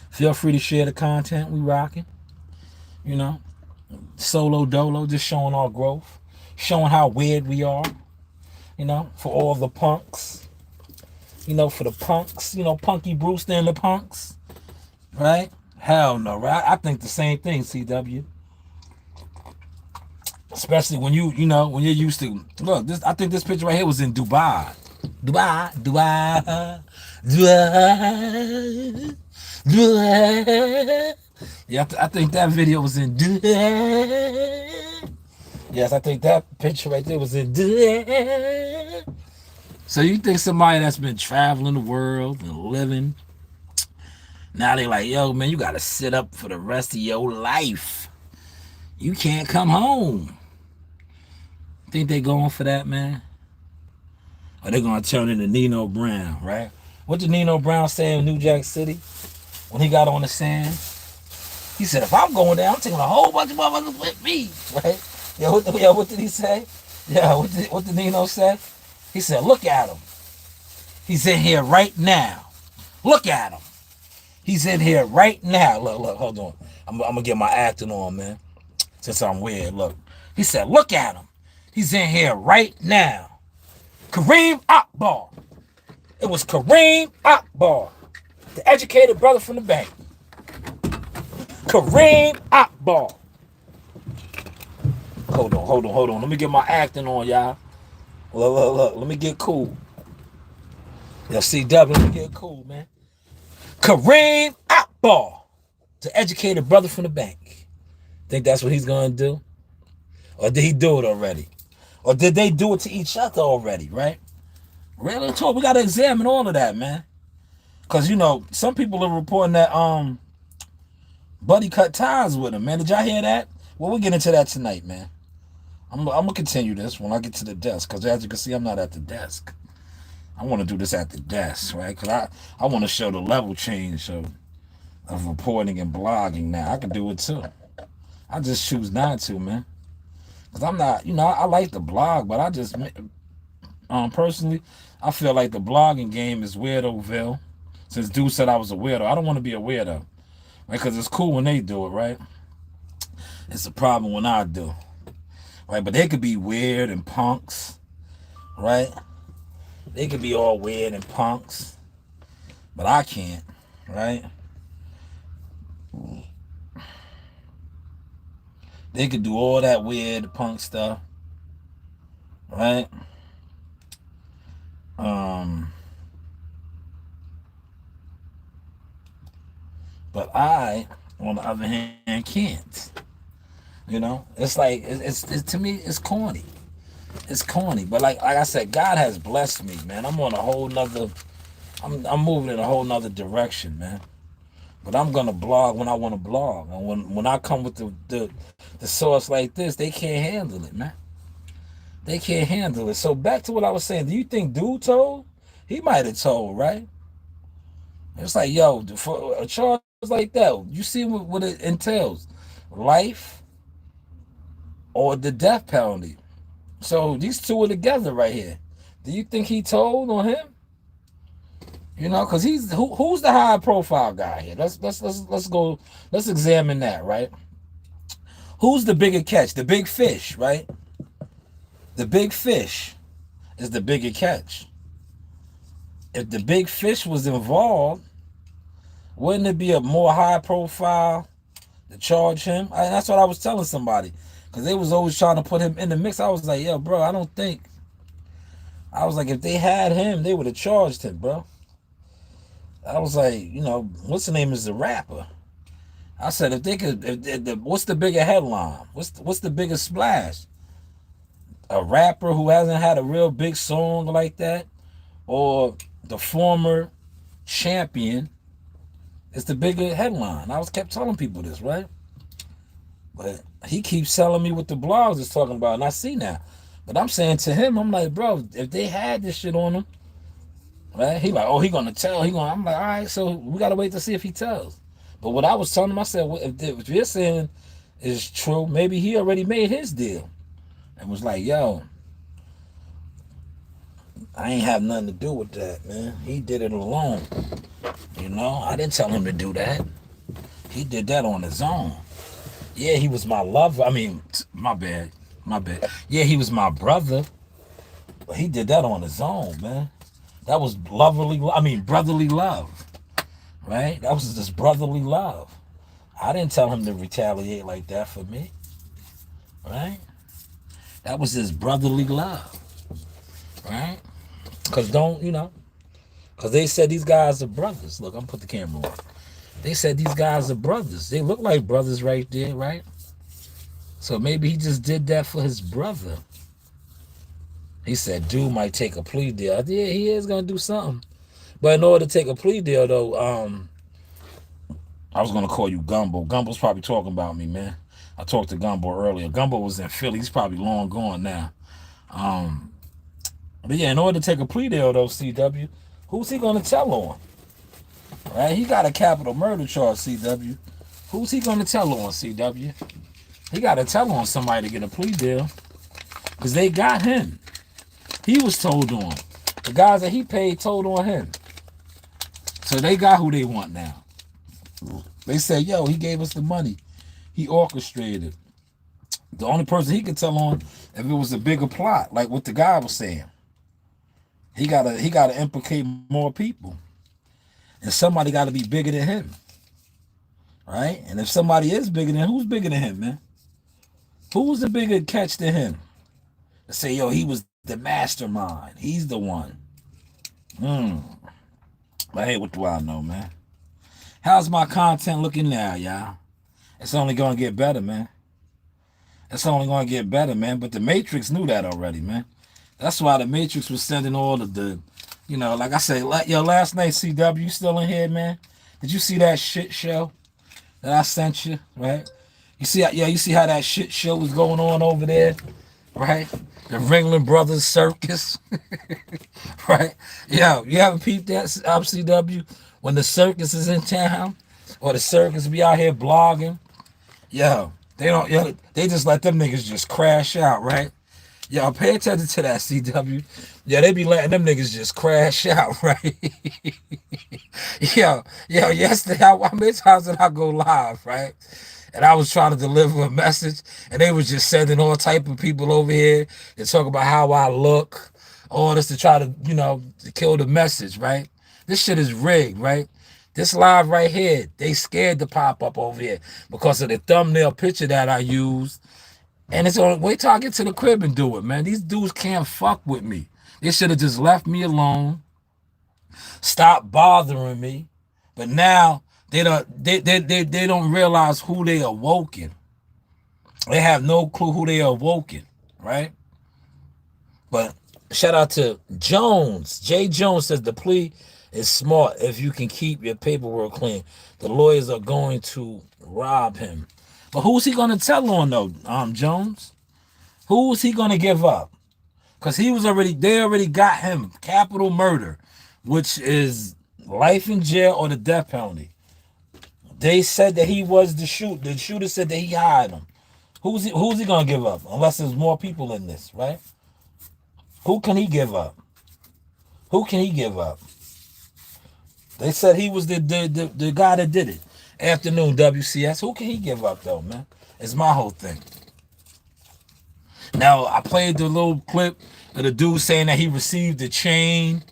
Speaker 1: Feel free to share the content. We rocking. Solo dolo, just showing our growth. Showing how weird we are. For all the punks. For the punks. Punky Brewster and the punks. Right? Hell no, right? I think the same thing, CW. Especially when when you're used to look. I think this picture right here was in Dubai. Dubai. Yeah, I think that video was in Dubai. Yes, I think that picture right there was in. So you think somebody that's been traveling the world and living, now they like, yo, man, you gotta sit up for the rest of your life. You can't come home. Think they going for that, man? Or they gonna turn into Nino Brown, right? What did Nino Brown say in New Jack City when he got on the sand? He said, if I'm going there, I'm taking a whole bunch of motherfuckers with me, right? What did he say? Yeah, what did Nino say? He said, look at him. He's in here right now. Look at him. He's in here right now. Look, hold on. I'm gonna get my acting on, man. Since I'm weird, look. He said, look at him. He's in here right now. Kareem Akbar. It was Kareem Akbar, the educated brother from the bank. Kareem Akbar. Hold on. Let me get my acting on, y'all. Look. Let me get cool. Yo, CW, let me get cool, man. Kareem Akbar, the educated brother from the bank. Think that's what he's gonna do? Or did he do it already? Or did they do it to each other already, right? Really talk. We gotta examine all of that, man. Cause you know, some people are reporting that Buddy cut ties with him, man. Did y'all hear that? Well, we'll get into that tonight, man. I'm gonna continue this when I get to the desk, because as you can see, I'm not at the desk. I want to do this at the desk, right? Because I want to show the level change of reporting and blogging now. I can do it too. I just choose not to, man. Because I'm not, I like the blog, but I just, personally, I feel like the blogging game is Weirdoville. Since dude said I was a weirdo, I don't want to be a weirdo, right? Because it's cool when they do it, right? It's a problem when I do, right? But they could be weird and punks, right? They could be all weird and punks, but I can't, right? They could do all that weird punk stuff, right? But I, on the other hand, can't. It's like it's to me, it's corny. It's corny, but like I said, God has blessed me, man. I'm on a whole nother. I'm moving in a whole nother direction, man. But I'm gonna blog when I want to blog, and when I come with the source like this, they can't handle it, man. They can't handle it. So back to what I was saying. Do you think dude told? He might have told, right? It's like, yo, for a charge like that, you see what it entails: life or the death penalty. So these two are together right here. Do you think he told on him? Because he's who's the high profile guy here? Let's go. Let's examine that, right? Who's the bigger catch? The big fish, right? The big fish is the bigger catch. If the big fish was involved, wouldn't it be a more high profile to charge him? That's what I was telling somebody, because they was always trying to put him in the mix. I was like, yo, bro, I don't think. I was like, if they had him, they would have charged him, bro. I was like, what's the name is the rapper? I said, if they could, what's the bigger headline? What's the biggest splash? A rapper who hasn't had a real big song like that, or the former champion? It's the bigger headline. I kept telling people this, right? But he keeps telling me what the blogs is talking about, and I see now. But I'm saying to him, I'm like, bro, if they had this shit on him, right? He like, oh, he gonna tell. I'm like, all right, so we gotta wait to see if he tells. But what I was telling him, I said, well, if you're saying is true, maybe he already made his deal and was like, yo, I ain't have nothing to do with that, man. He did it alone. I didn't tell him to do that. He did that on his own. Yeah, he was my lover. I mean, my bad. Yeah, he was my brother, but he did that on his own, man. That was brotherly love, right? That was just brotherly love. I didn't tell him to retaliate like that for me, right? That was his brotherly love, right? Because because they said these guys are brothers. Look, I'm put the camera on. They said these guys are brothers. They look like brothers right there, right? So maybe he just did that for his brother. He said, dude might take a plea deal. Yeah, he is gonna do something. But in order to take a plea deal, though, I was gonna call you Gumbo. Gumbo's probably talking about me, man. I talked to Gumbo earlier. Gumbo was in Philly. He's probably long gone now. Um, but yeah, in order to take a plea deal, though, CW, who's he gonna tell on? Right? He got a capital murder charge, CW. Who's he gonna tell on, CW? He got to tell on somebody to get a plea deal because they got him. He was told on. The guys that he paid told on him. So they got who they want now. They said, yo, he gave us the money. He orchestrated. The only person he could tell on if it was a bigger plot, like what the guy was saying. He gotta implicate more people. And somebody gotta be bigger than him. Right? And if somebody is bigger than who's bigger than him, man? Who's the bigger catch than him? They say, yo, he was the mastermind. He's the one. But hey, what do I know, man? How's my content looking now, y'all? It's only gonna get better, man. It's only gonna get better, man. But the Matrix knew that already, man. That's why the Matrix was sending all of the, like I said, yo, last night, CW, you still in here, man? Did you see that shit show that I sent you, right? You see how that shit show was going on over there, right? The Ringling Brothers Circus, right? Yo, you ever peeped that, CW? When the circus is in town, or the circus be out here blogging, yo, they just let them niggas just crash out, right? Yo, pay attention to that, CW. Yeah, they be letting them niggas just crash out, right? yo, yesterday, how many times did I go live, right? And I was trying to deliver a message, and they was just sending all type of people over here to talk about how I look, all this to try to, to kill the message, right? This shit is rigged, right? This live right here, they scared to pop up over here because of the thumbnail picture that I used. And it's on, wait till I get to the crib and do it, man. These dudes can't fuck with me. They should have just left me alone. Stop bothering me. But now they don't realize who they awoken. They have no clue who they awoken, right? But shout out to Jones. Jay Jones says the plea is smart if you can keep your paperwork clean. The lawyers are going to rob him. But who's he gonna tell on though, Jones? Who's he gonna give up? Because they already got him. Capital murder, which is life in jail or the death penalty. They said that he was the shooter. The shooter said that he hired him. Who's he gonna give up? Unless there's more people in this, right? Who can he give up? Who can he give up? They said he was the guy that did it. Afternoon WCS. Who can he give up though, man? It's my whole thing. Now I played the little clip of the dude saying that he received the chain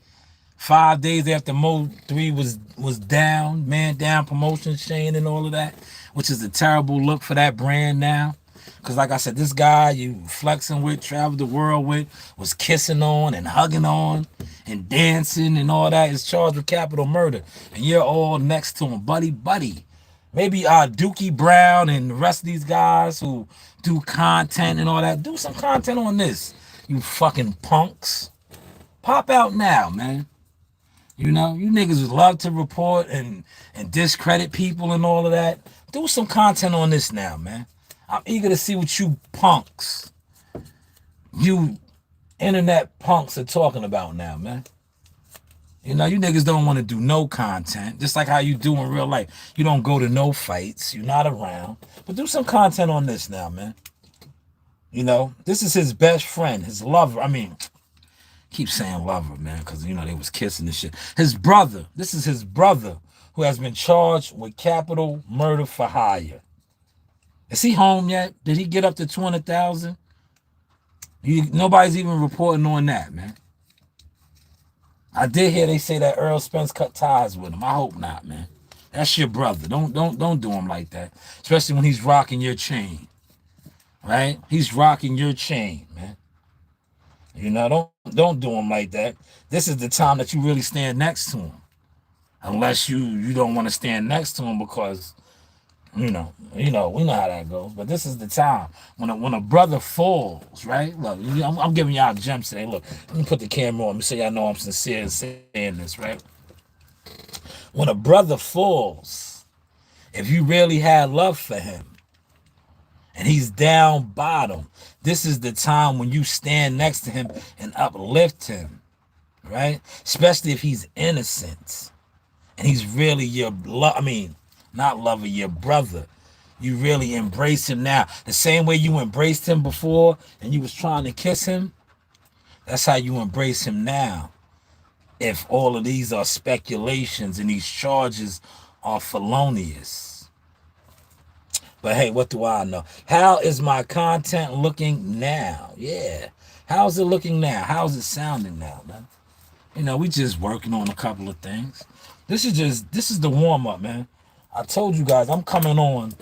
Speaker 1: 5 days after Mo 3 was down, man down, promotion chain and all of that, which is a terrible look for that brand now. Because like I said, this guy you flexing with, traveled the world with, was kissing on and hugging on and dancing and all that is charged with capital murder. And you're all next to him, buddy. Maybe Dookie Brown and the rest of these guys who do content and all that, do some content on this. You fucking punks. Pop out now, man. You niggas would love to report and discredit people and all of that. Do some content on this now, man. I'm eager to see what you punks, you internet punks are talking about now, man. You niggas don't want to do no content, just like how you do in real life. You don't go to no fights. You're not around. But do some content on this now, man. This is his best friend, his lover. I mean, keep saying lover, man, because, they was kissing and shit. His brother. This is his brother who has been charged with capital murder for hire. Is he home yet? Did he get up to 200,000? Nobody's even reporting on that, man. I did hear they say that Earl Spence cut ties with him. I hope not, man. That's your brother. Don't do him like that. Especially when he's rocking your chain. Right? He's rocking your chain, man. Don't do him like that. This is the time that you really stand next to him. Unless you don't want to stand next to him because We know how that goes. But this is the time when a brother falls, right? Look, I'm giving y'all gems today. Look, let me put the camera on me so y'all know I'm sincere in saying this, right? When a brother falls, if you really had love for him and he's down bottom, this is the time when you stand next to him and uplift him, right? Especially if he's innocent and he's really your not lover, your brother. You really embrace him now. The same way you embraced him before and you was trying to kiss him, that's how you embrace him now. If all of these are speculations and these charges are felonious. But hey, what do I know? How is my content looking now? Yeah. How's it looking now? How's it sounding now, man? We just working on a couple of things. This is the warm-up, man. I told you guys I'm coming on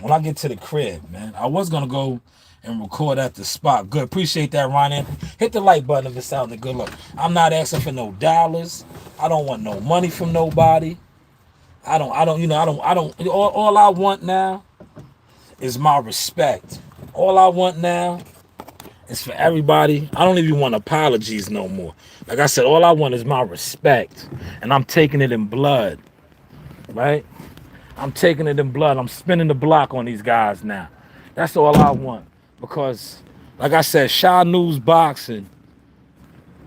Speaker 1: when I get to the crib, man. I was gonna go and record at the spot. Good. Appreciate that, Ryan. Hit the like button if it sounded good. Look, I'm not asking for no dollars. I don't want no money from nobody. All I want now is my respect. All I want now is for everybody. I don't even want apologies no more. Like I said, all I want is my respect. And I'm taking it in blood, right? I'm taking it in blood. I'm spinning the block on these guys now. That's all I want. Because, like I said, Shy News Boxing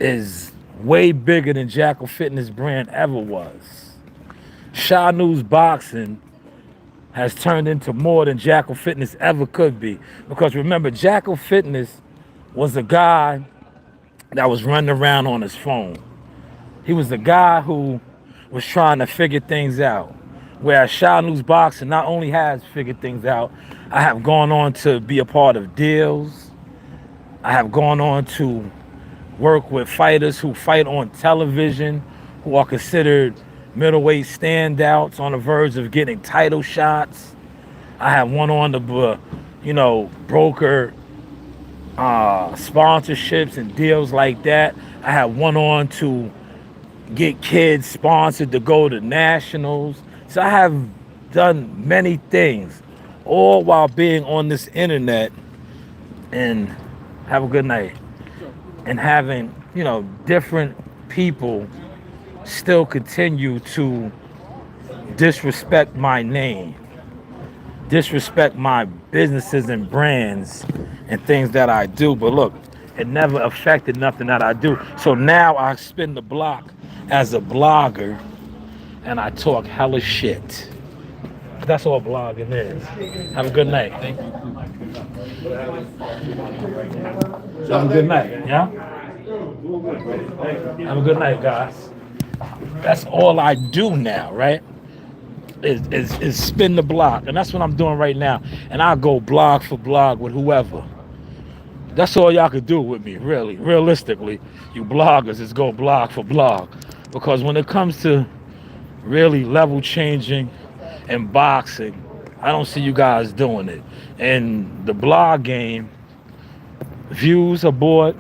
Speaker 1: is way bigger than Jackal Fitness brand ever was. Shy News Boxing has turned into more than Jackal Fitness ever could be. Because remember, Jackal Fitness was a guy that was running around on his phone. He was the guy who was trying to figure things out. Whereas Shy News Boxing not only has figured things out, I have gone on to be a part of deals. I have gone on to work with fighters who fight on television, who are considered middleweight standouts on the verge of getting title shots. I have went on to, broker sponsorships and deals like that. I have went on to get kids sponsored to go to nationals. So I have done many things, all while being on this internet and have a good night. And having, different people still continue to disrespect my name, disrespect my businesses and brands and things that I do. But look, it never affected nothing that I do. So now I spin the block as a blogger and I talk hella shit. That's all blogging is. Have a good night. Thank you. Have a good night, yeah? Have a good night, guys. That's all I do now, right? Is spin the block. And that's what I'm doing right now. And I'll go blog for blog with whoever. That's all y'all could do with me, really. Realistically, you bloggers is go blog for blog. Because when it comes to really level changing and boxing, I don't see you guys doing it. And the blog game, views are bought,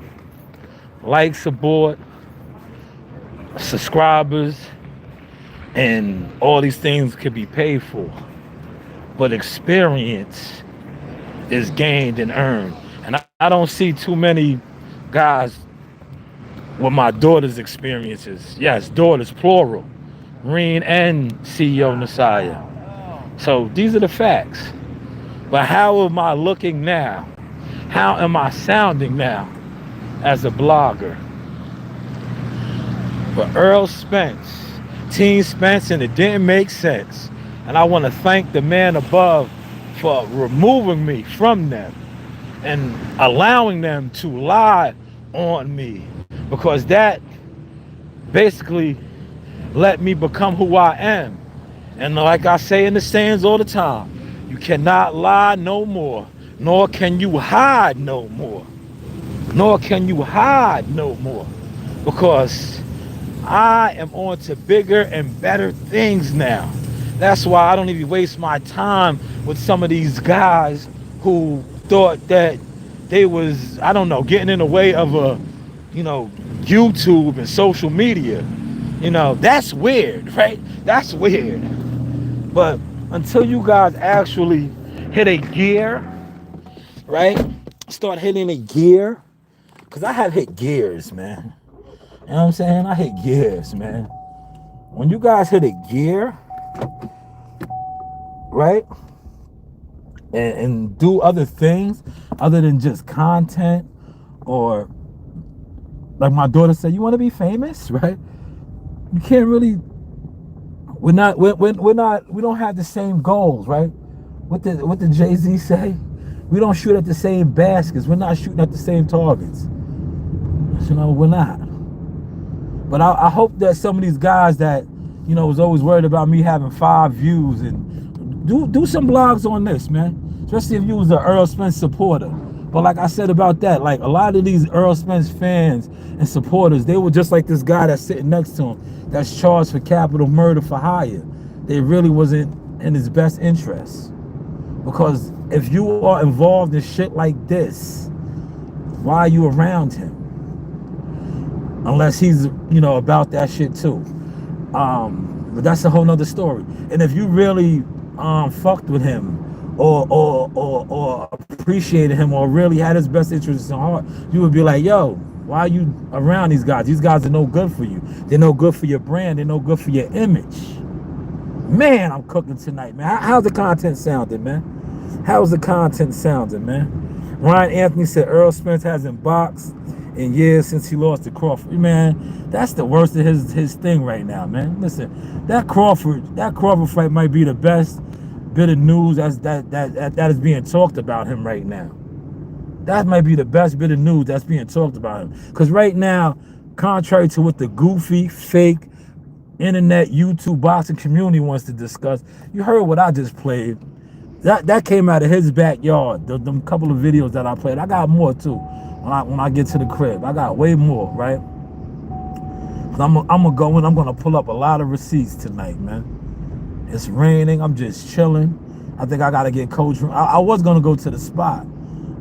Speaker 1: likes are bought, subscribers, and all these things could be paid for. But experience is gained and earned. And I don't see too many guys with my daughter's experiences. Yes, daughters, plural. Reen and CEO Nasiah. So these are the facts. But how am I looking now? How am I sounding now as a blogger? For Earl Spence, Team Spence, and it didn't make sense. And I want to thank the man above for removing me from them and allowing them to lie on me, because that basically let me become who I am. And like I say in the sayings all the time, you cannot lie no more, nor can you hide no more. Nor can you hide no more. Because I am on to bigger and better things now. That's why I don't even waste my time with some of these guys who thought that they was, I don't know, getting in the way of YouTube and social media. That's weird, right? That's weird. But until you guys actually hit a gear, right? Start hitting a gear. Cause I have hit gears, man. You know what I'm saying? I hit gears, man. When you guys hit a gear, right? And do other things other than just content, or like my daughter said, you want to be famous, right? You can't really. We don't have the same goals, right? What the Jay-Z say? We don't shoot at the same baskets. We're not shooting at the same targets. You know, we're not. But I hope that some of these guys that, you know, was always worried about me having 5 views, and do some blogs on this, man. Especially if you was an Earl Spence supporter. But like I said about that, like a lot of these Earl Spence fans and supporters, they were just like this guy that's sitting next to him that's charged for capital murder for hire. They really wasn't in his best interest. Because if you are involved in shit like this, why are you around him? Unless he's, you know, about that shit too. But that's a whole nother story. And if you really fucked with him, or appreciated him, or really had his best interests in heart, you would be like, yo, why are you around these guys? These guys are no good for you. They're no good for your brand. They're no good for your image. Man, I'm cooking tonight, man. How's the content sounding, man? How's the content sounding, man? Ryan Anthony said Earl Spence hasn't boxed in years since he lost to Crawford. Man, that's the worst of his thing right now, man. Listen, that Crawford fight might be the best bit of news that is being talked about him right now. That might be the best bit of news that's being talked about him. Because right now, contrary to what the goofy, fake, internet, YouTube boxing community wants to discuss, you heard what I just played. That came out of his backyard. Them couple of videos that I played. I got more too. When I get to the crib, I got way more, right? I'm gonna go in. I'm gonna pull up a lot of receipts tonight, man. It's raining. I'm just chilling. I think I gotta get coach. I was gonna go to the spot,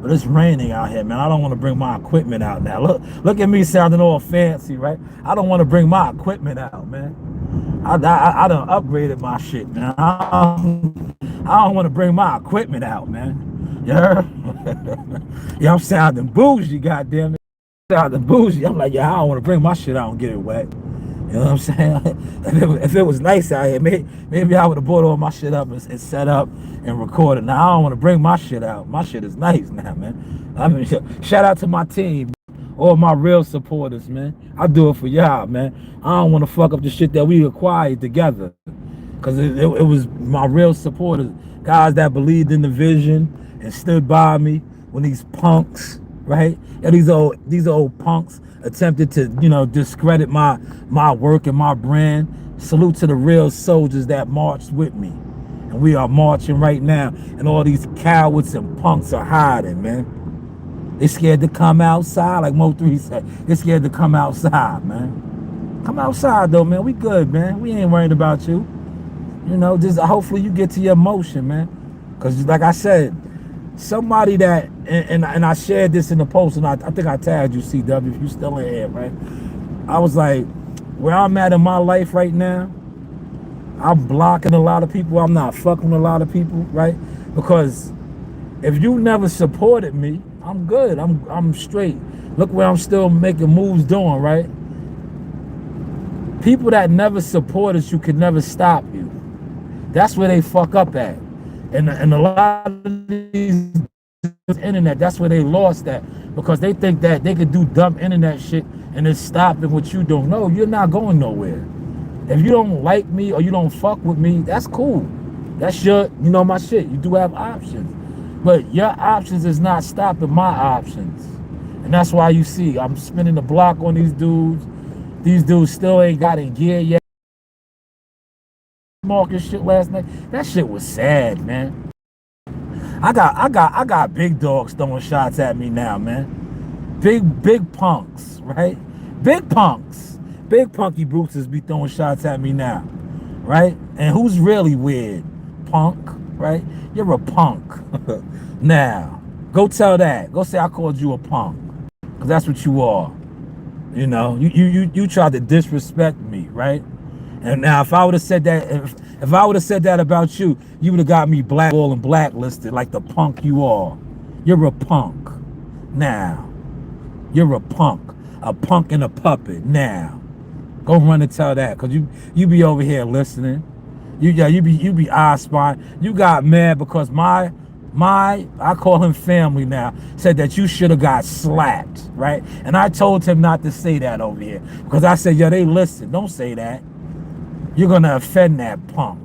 Speaker 1: but it's raining out here, man. I don't want to bring my equipment out now. Look at me sounding all fancy, right? I don't want to bring my equipment out, man. I done upgraded my shit, man. I don't want to bring my equipment out, man. You heard? Yeah, I'm sounding bougie, goddamn it. Sounding bougie. I'm like, yeah, I don't want to bring my shit out and get it wet. You know what I'm saying? If it was nice out here, maybe I would have brought all my shit up and set up and recorded. Now I don't want to bring my shit out. My shit is nice now, man. I mean, shout out to my team, all my real supporters, man. I do it for y'all, man. I don't want to fuck up the shit that we acquired together, because it was my real supporters, guys that believed in the vision and stood by me when these punks, right? Yeah, these old punks attempted to, you know, discredit my work and my brand. Salute to the real soldiers that marched with me. And we are marching right now. And all these cowards and punks are hiding, man. They scared to come outside, like Mo3 said. They scared to come outside, man. Come outside though, man. We good, man. We ain't worried about you. You know, just hopefully you get to your motion, man. Because like I said, somebody that, and I shared this in the post, and I think I tagged you, CW, if you still in here, right? I was like, where I'm at in my life right now, I'm blocking a lot of people. I'm not fucking with a lot of people, right? Because if you never supported me, I'm good. I'm straight. Look where I'm still making moves doing, right? People that never supported you can never stop you. That's where they fuck up at. And a lot of these internet, that's where they lost at, because they think that they could do dumb internet shit and it's stopping what you don't know. You're not going nowhere. If you don't like me or you don't fuck with me, that's cool. That's your, you know, my shit. You do have options. But your options is not stopping my options. And that's why you see I'm spinning the block on these dudes. These dudes still ain't got in gear yet. Market shit last night. That shit was sad, man. I got big dogs throwing shots at me now, man. Big punks, right? Big punks. Big punky bruises be throwing shots at me now, right? And who's really weird? Punk, right? You're a punk. Now, go tell that. Go say I called you a punk, because that's what you are. You know, you tried to disrespect me, right? And now if I would have said that, If I would have said that about you, you would have got me blackballed and blacklisted like the punk you are. You're a punk. Now. You're a punk and a puppet. Now. Go run and tell that, cause you be over here listening. You be eye spying. You got mad because my I call him family now, said that you should have got slapped, right? And I told him not to say that over here. Because I said, yo, they listen, don't say that. You're gonna offend that punk.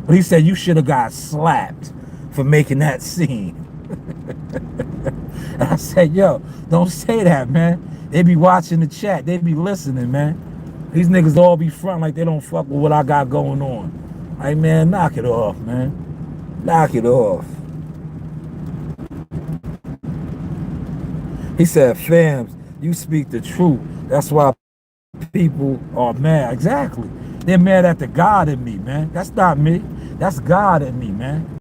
Speaker 1: But he said you should have got slapped for making that scene. And I said, yo, don't say that, man. They be watching the chat, they be listening, man. These niggas all be front like they don't fuck with what I got going on. Like, man, knock it off, man. Knock it off. He said, fams, you speak the truth. That's why people are mad. Exactly. They're mad at the God in me, man. That's not me. That's God in me, man.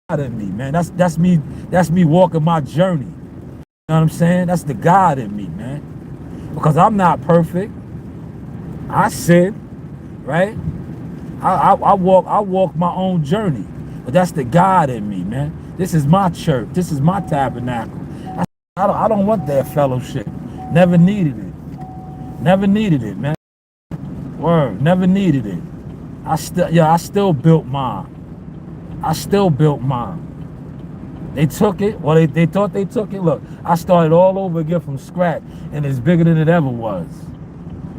Speaker 1: God in me, man. That's me walking my journey. You know what I'm saying? That's the God in me, man. Because I'm not perfect. I sin, right? I walk my own journey. But that's the God in me, man. This is my church. This is my tabernacle. I don't want that fellowship. Never needed it. Never needed it, man. Word, never needed it. I still built mine. I still built mine. They took it. Well, they thought they took it. Look, I started all over again from scratch, and it's bigger than it ever was.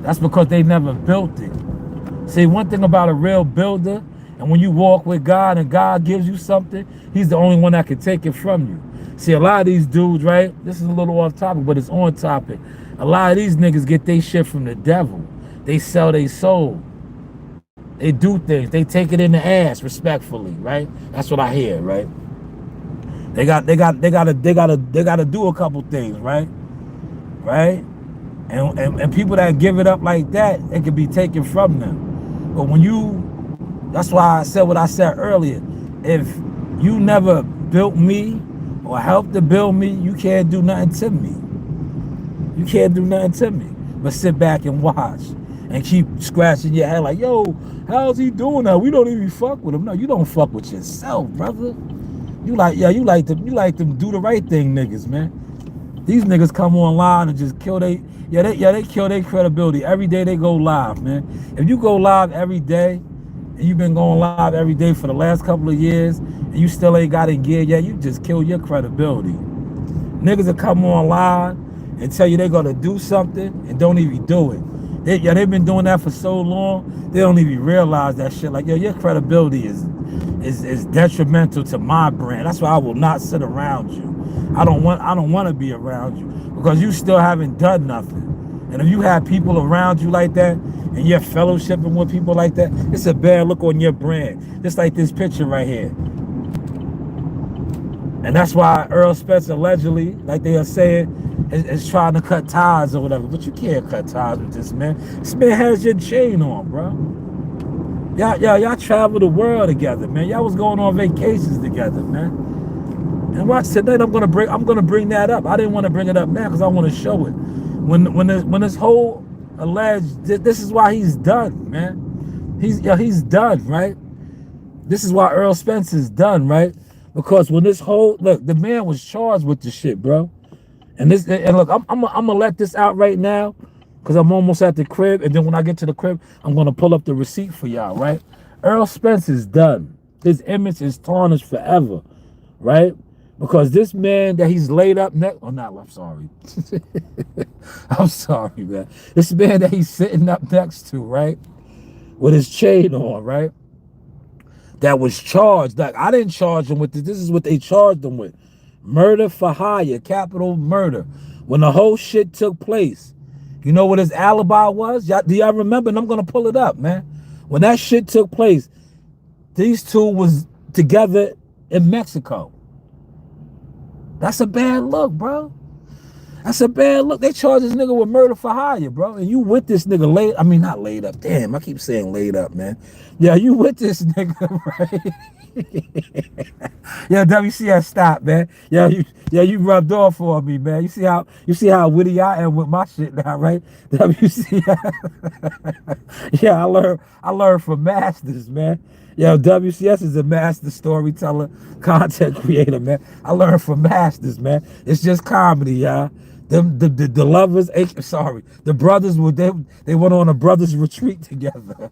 Speaker 1: That's because they never built it. See, one thing about a real builder, and when you walk with God and God gives you something, he's the only one that can take it from you. See, a lot of these dudes, right? This is a little off topic, but it's on topic. A lot of these niggas get their shit from the devil. They sell their soul. They do things. They take it in the ass, respectfully, right? That's what I hear, right? They gotta do a couple things, right? Right? And people that give it up like that, it can be taken from them. But when that's why I said what I said earlier. If you never built me or helped to build me, you can't do nothing to me. You can't do nothing to me. But sit back and watch and keep scratching your head like, yo, how's he doing that? We don't even fuck with him. No, you don't fuck with yourself, brother. You like them do the right thing, niggas, man. These niggas come online and just kill they kill their credibility every day they go live, man. If you go live every day, and you've been going live every day for the last couple of years, and you still ain't got in gear yet, you just kill your credibility. Niggas will come online and tell you they're gonna do something and don't even do it. They've been doing that for so long, they don't even realize that shit. Like, yo, your credibility is detrimental to my brand. That's why I will not sit around you. I don't want to be around you because you still haven't done nothing. And if you have people around you like that and you're fellowshipping with people like that, it's a bad look on your brand. Just like this picture right here. And that's why Earl Spence allegedly, like they are saying, is trying to cut ties or whatever. But you can't cut ties with this man. This man has your chain on, bro. Y'all travel the world together, man. Y'all was going on vacations together, man. And watch tonight, I'm gonna bring that up. I didn't want to bring it up now because I want to show it. When this whole alleged, this is why he's done, man. He's done, right? This is why Earl Spence is done, right? Because when this whole the man was charged with the shit, bro. And look, I'm gonna let this out right now because I'm almost at the crib, and then when I get to the crib, I'm gonna pull up the receipt for y'all, right? Earl Spence is done. His image is tarnished forever, right? Because this man that he's laid up next, oh no, I'm sorry. I'm sorry, man. This man that he's sitting up next to, right? With his chain on, right? That was charged. Like, I didn't charge him with this. This is what they charged him with. Murder for hire, capital murder. When the whole shit took place, you know what his alibi was? Do y'all remember? And I'm going to pull it up, man. When that shit took place, these two was together in Mexico. That's a bad look, bro. That's a bad look. They charge this nigga with murder for hire, bro. And you with this nigga laid, I mean, not laid up. Damn, I keep saying laid up, man. Yeah, you with this nigga, right? Yeah, WCS, stop, man. You rubbed off on me, man. You see how witty I am with my shit now, right? WCS. Yeah, I learned from masters, man. Yo, WCS is a master storyteller, content creator, man. I learned from masters, man. It's just comedy, y'all. The lovers, sorry, the brothers they went on a brothers retreat together.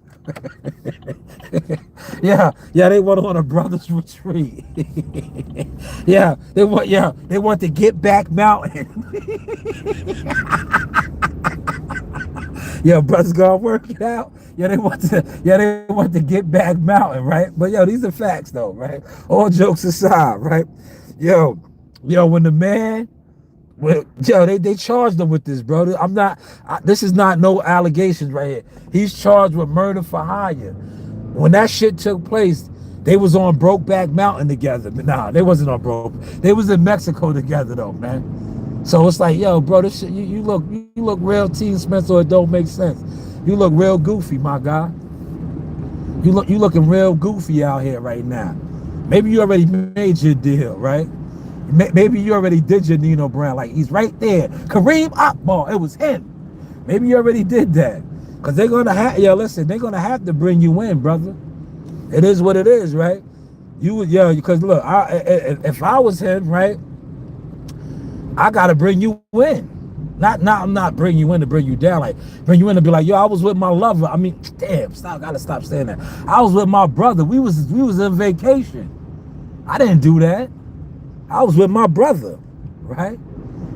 Speaker 1: Yeah, they went on a brothers retreat. Yeah, they want to get back mountain. Yeah, brothers gonna work it out. Yeah, they want to get back mountain, right? But yo, these are facts though, right? All jokes aside, right? Yo, when the man, well, yo, they charged him with this, bro. This is not no allegations right here. He's charged with murder for hire. When that shit took place, they was on Brokeback Mountain together. But nah, they wasn't on Broke. They was in Mexico together though, man. So it's like, yo, bro, this shit, you look real Team Spence, or it don't make sense. You look real goofy, my guy. You looking real goofy out here right now. Maybe you already made your deal, right? Maybe you already did your Nino Brown. Like, he's right there. Kareem Akbar, it was him. Maybe you already did that. Because they're going to have, they're going to have to bring you in, brother. It is what it is, right? Because look, if I was him, right, I got to bring you in. I'm not bringing you in to bring you down. Like, bring you in to be like, yo, I was with my lover. I mean, damn, gotta stop saying that. I was with my brother. We was on vacation. I didn't do that. I was with my brother, right?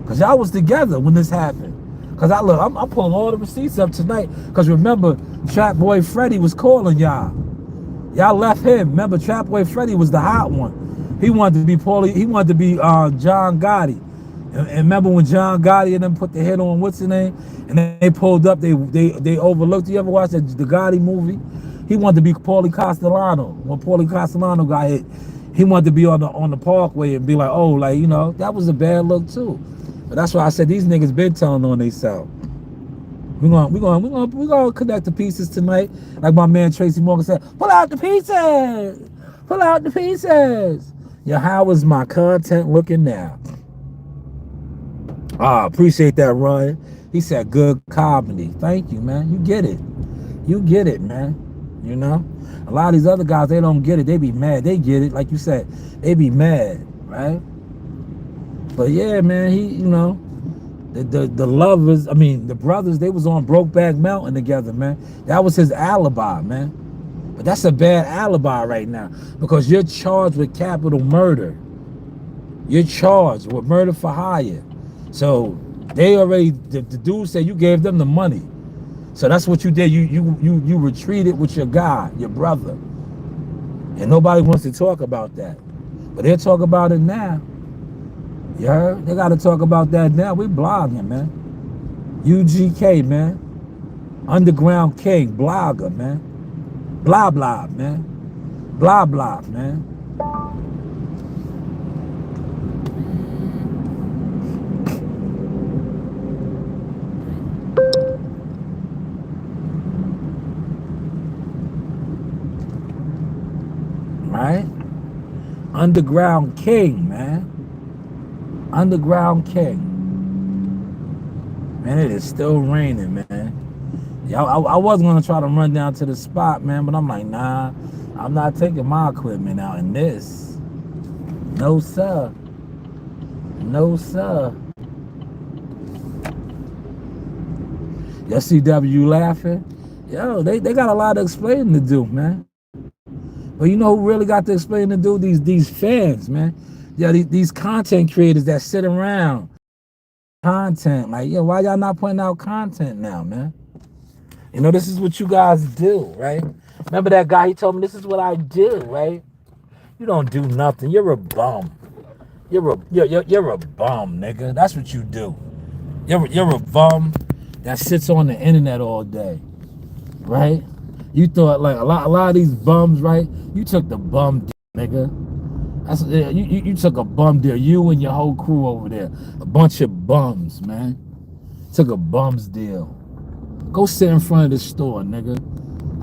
Speaker 1: Because y'all was together when this happened. Because I'm pulling all the receipts up tonight. Because remember, Trap Boy Freddy was calling y'all. Y'all left him. Remember, Trap Boy Freddy was the hot one. He wanted to be John Gotti. And remember when John Gotti and them put the hit on what's his name? And then they pulled up, they overlooked. You ever watch the Gotti movie? He wanted to be Paulie Castellano. When Paulie Castellano got hit, he wanted to be on the parkway and be like, oh, like, that was a bad look too. But that's why I said these niggas been telling on themselves. We're gonna connect the pieces tonight. Like my man Tracy Morgan said, pull out the pieces! Pull out the pieces! Yo, how is my content looking now? Appreciate that, Ryan. He said good comedy. Thank you, man. You get it. You get it, man. A lot of these other guys, they don't get it. They be mad. They get it. Like you said, they be mad, right? But yeah, man, the lovers, the brothers, they was on Brokeback Mountain together, man. That was his alibi, man. But that's a bad alibi right now because you're charged with capital murder. You're charged with murder for hire. So they already, the dude said you gave them the money. So that's what you did. You retreated with your guy, your brother. And nobody wants to talk about that. But they'll talk about it now. You heard? They got to talk about that now. We blogging, man. UGK, man. Underground King, blogger, man. Blah, blah, man. Blah, blah, man. Right? Underground King, man. Underground King. Man, it is still raining, man. Yeah, I was going to try to run down to the spot, man, but I'm like, nah, I'm not taking my equipment out in this. No, sir. No, sir. Y'all see W laughing? Yo, they got a lot of explaining to do, man. But you know who really got to explain to do? These fans, man. Yeah, these content creators that sit around. Content. Like, yo, why y'all not putting out content now, man? This is what you guys do, right? Remember that guy, he told me this is what I do, right? You don't do nothing. You're a bum. You're a bum, nigga. That's what you do. You're a bum that sits on the internet all day, right? You thought like a lot of these bums, right? You took the bum, nigga. You took a bum deal. You and your whole crew over there, a bunch of bums, man. Took a bums deal. Go sit in front of the store, nigga.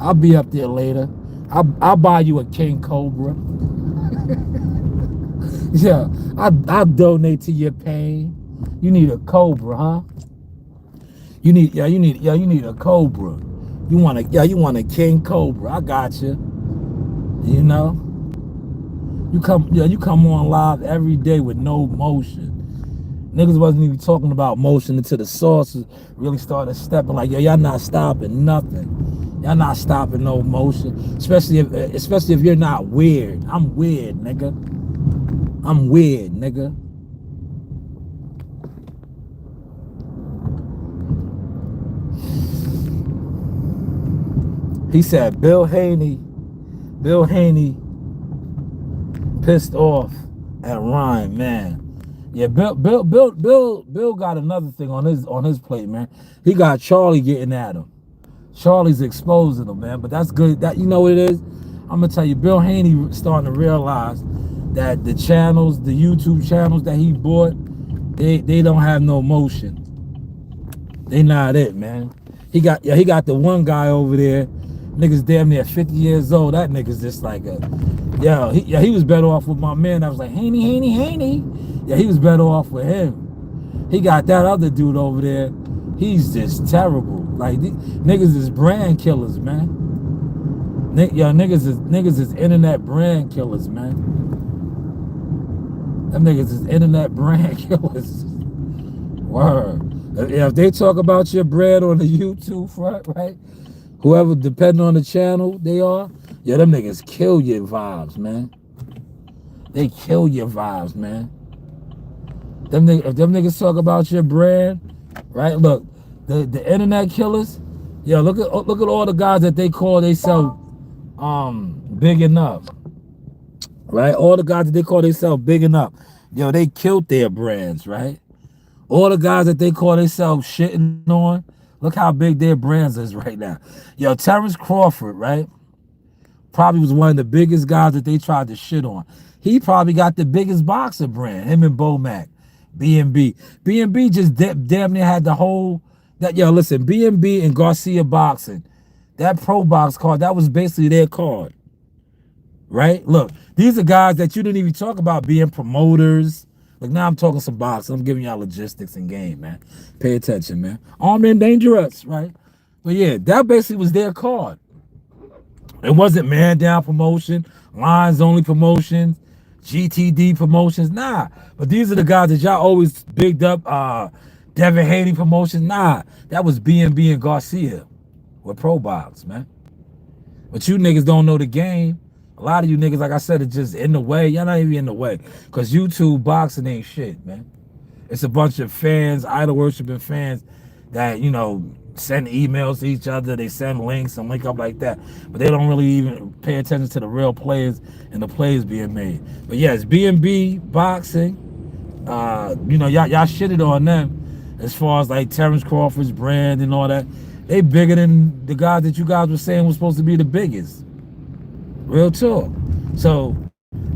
Speaker 1: I'll be up there later. I'll buy you a King Cobra. Yeah, I'll donate to your pain. You need a Cobra, huh? You need a Cobra. You want a King Cobra. I got you. You know, you come on live every day with no motion. Niggas wasn't even talking about motion until the sources really started stepping. Like, yo, y'all not stopping nothing. Y'all not stopping no motion. Especially if you're not weird. I'm weird, nigga. I'm weird, nigga. He said Bill Haney pissed off at Ryan, man. Yeah, Bill got another thing on his plate, man. He got Charlie getting at him. Charlie's exposing him, man. But that's good. That, you know what it is? I'm gonna tell you, Bill Haney starting to realize that the YouTube channels that he bought, they don't have no motion. They not it, man. He got the one guy over there, niggas damn near 50 years old. That nigga's just like he was better off with my man. I was like, Haney. Yeah, he was better off with him. He got that other dude over there. He's just terrible. Like, niggas is brand killers, man. Niggas is internet brand killers, man. Them niggas is internet brand killers. Word. If they talk about your bread on the YouTube front, right? Whoever, depending on the channel they are, yeah, them niggas kill your vibes, man. They kill your vibes, man. If them niggas talk about your brand, right? Look, the internet killers, yeah, look at all the guys that they call themselves big enough. Right? All the guys that they call themselves big enough. Yo, they killed their brands, right? All the guys that they call themselves shitting on, look how big their brands is right now. Yo, Terrence Crawford, right? Probably was one of the biggest guys that they tried to shit on. He probably got the biggest boxer brand, him and Bomac. B&B. B&B just damn near had the whole, listen, B&B and Garcia Boxing, that Pro Box card, that was basically their card. Right? Look, these are guys that you didn't even talk about being promoters. Look, now I'm talking some boxing. I'm giving y'all logistics and game, man. Pay attention, man. Armed and Dangerous, right? But yeah, that basically was their card. It wasn't Man Down Promotion, Lines Only Promotions, GTD Promotions, nah. But these are the guys that y'all always bigged up. Devin Haney Promotions, nah. That was B&B and Garcia with Pro Box, man. But you niggas don't know the game. A lot of you niggas, like I said, are just in the way. Y'all not even in the way. Because YouTube boxing ain't shit, man. It's a bunch of fans, idol worshiping fans that, send emails to each other. They send links and link up like that. But they don't really even pay attention to the real players and the plays being made. But yes, B&B boxing, y'all shitted on them as far as like Terrence Crawford's brand and all that. They bigger than the guys that you guys were saying was supposed to be the biggest. Real talk. So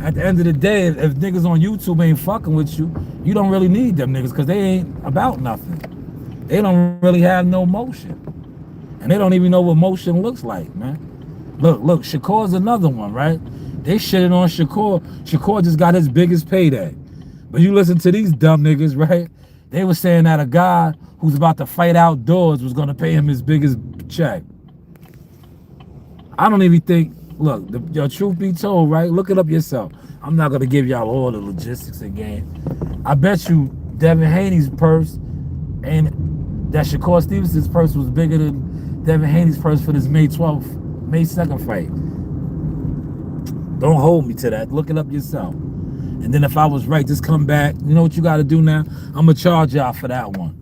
Speaker 1: at the end of the day, if niggas on YouTube ain't fucking with you, you don't really need them niggas because they ain't about nothing. They don't really have no motion. And they don't even know what motion looks like, man. Look, Shakur's another one, right? They shitting on Shakur. Shakur just got his biggest payday. But you listen to these dumb niggas, right? They were saying that a guy who's about to fight outdoors was going to pay him his biggest check. I don't even think, look, your truth be told, right? Look it up yourself. I'm not going to give y'all all the logistics again. I bet you Devin Haney's purse and that Shakur Stevenson's purse was bigger than Devin Haney's purse for this May 2nd fight. Don't hold me to that. Look it up yourself. And then if I was right, just come back. You know what you got to do now? I'm going to charge y'all for that one.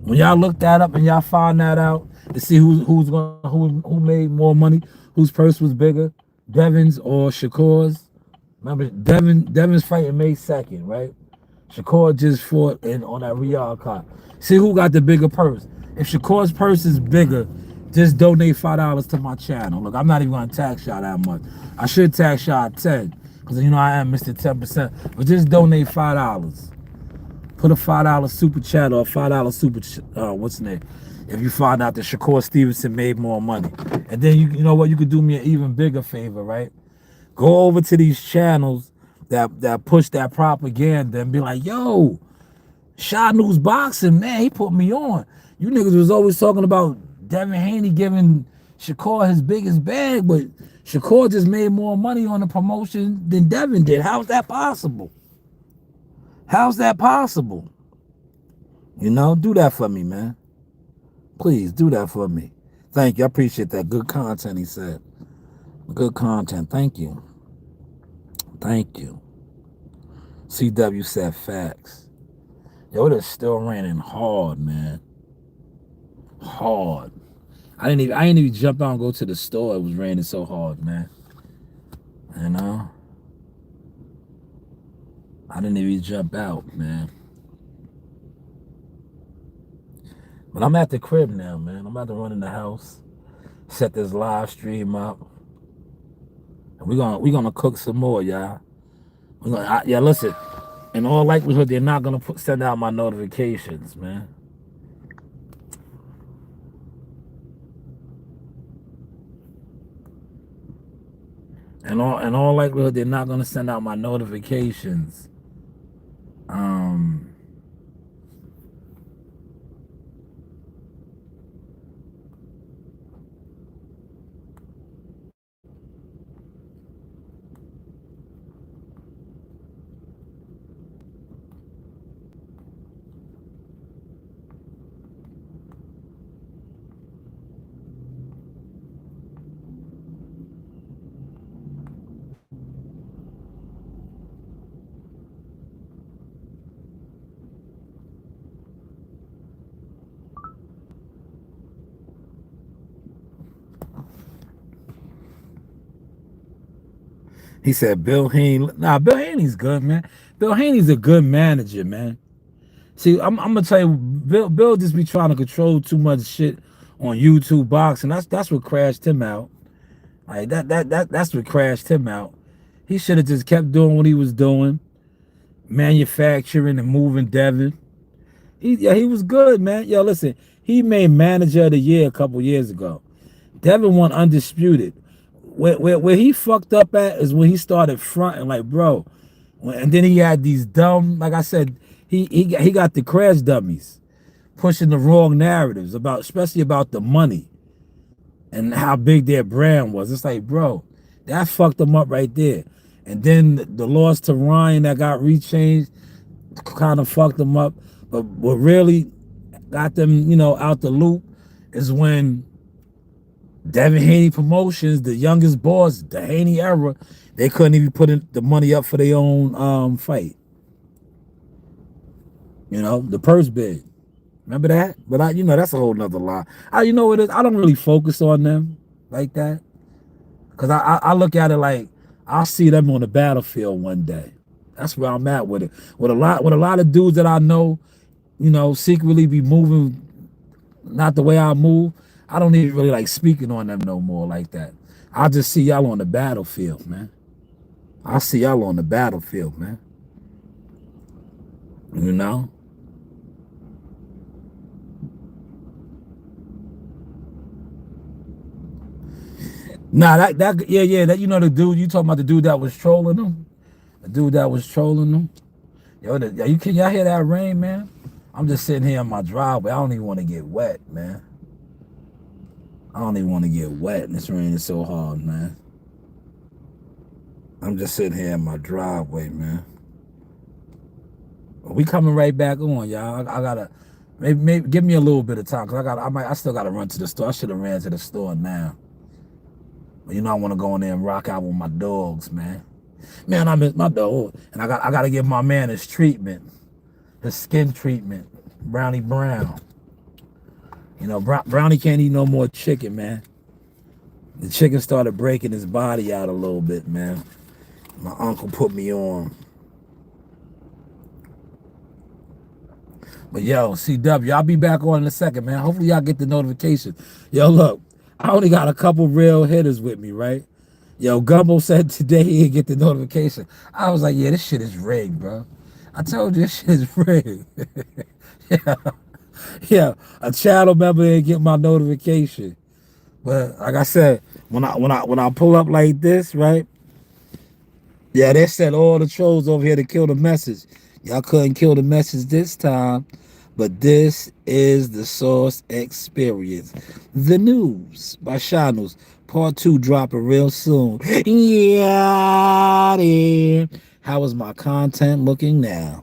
Speaker 1: When y'all look that up and y'all find that out to see who made more money, whose purse was bigger, Devin's or Shakur's. Remember, Devin's fighting May 2nd, right? Shakur just fought on that Riyadh card. See who got the bigger purse. If Shakur's purse is bigger, just donate $5 to my channel. Look, I'm not even going to tax y'all that much. I should tax y'all 10. Because you know I am Mr. 10%. But just donate $5. Put a $5 super chat or a $5 super what's the name? If you find out that Shakur Stevenson made more money. And then you know what, you could do me an even bigger favor, right? Go over to these channels that push that propaganda and be like, yo, Shaw News Boxing, man, he put me on. You niggas was always talking about Devin Haney giving Shakur his biggest bag, but Shakur just made more money on the promotion than Devin did. How's that possible? How's that possible? You know, do that for me, man. Please do that for me. Thank you. I appreciate that. Good content, he said. Good content. Thank you. Thank you. CW said facts. Yo, it is still raining hard, man. Hard. I ain't even jump out and go to the store. It was raining so hard, man. You know? I didn't even jump out, man. But I'm at the crib now, man. I'm about to run in the house, set this live stream up. And we're gonna cook some more, y'all. Yeah, listen. In all likelihood, they're not gonna send out my notifications, man. In all likelihood, they're not gonna send out my notifications. He said Bill Haney. Nah, Bill Haney's good, man. Bill Haney's a good manager, man. See, I'm gonna tell you, Bill just be trying to control too much shit on YouTube boxing. That's what crashed him out. Like that's what crashed him out. He should have just kept doing what he was doing, manufacturing and moving Devin. He was good, man. Yo, listen, he made manager of the year a couple years ago. Devin won undisputed. Where he fucked up at is when he started fronting, like, bro. And then he had these dumb, like I said, he got the crash dummies pushing the wrong narratives about, especially about the money and how big their brand was. It's like, bro, that fucked them up right there. And then the loss to Ryan that got rechanged kind of fucked them up. But what really got them, out the loop is when Devin Haney Promotions, the youngest boss, the Haney era, they couldn't even put the money up for their own fight. The purse bid. Remember that? But that's a whole nother lie. You know what it is? I don't really focus on them like that. Because I look at it like I'll see them on the battlefield one day. That's where I'm at with it. With a lot of dudes that I know, secretly be moving not the way I move. I don't even really like speaking on them no more like that. I'll just see y'all on the battlefield, man. I'll see y'all on the battlefield, man. Nah, that that the dude you talking about, the dude that was trolling them, the dude that was trolling them. Yo, y'all hear that rain, man? I'm just sitting here in my driveway. I don't even want to get wet, man. I don't even want to get wet, and it's raining so hard, man. I'm just sitting here in my driveway, man. We coming right back on, y'all. I gotta maybe give me a little bit of time, cause I still gotta run to the store. I should have ran to the store now. But I want to go in there and rock out with my dogs, man. Man, I miss my dog, and I gotta give my man his treatment, his skin treatment, Brownie Brown. Brownie can't eat no more chicken, man. The chicken started breaking his body out a little bit, man. My uncle put me on. But yo, CW, I'll be back on in a second, man. Hopefully y'all get the notification. Yo, look, I only got a couple real hitters with me, right? Yo, Gumbo said today he didn't get the notification. I was like, yeah, this shit is rigged, bro. I told you this shit is rigged. Yeah, yeah. A channel member didn't get my notification. But like I said, when I pull up like this, right? Yeah, they sent all the trolls over here to kill the message. Y'all couldn't kill the message this time, but this is the Source Experience. The News by Shy News. Part 2 dropping real soon. Yeah, then. How is my content looking now?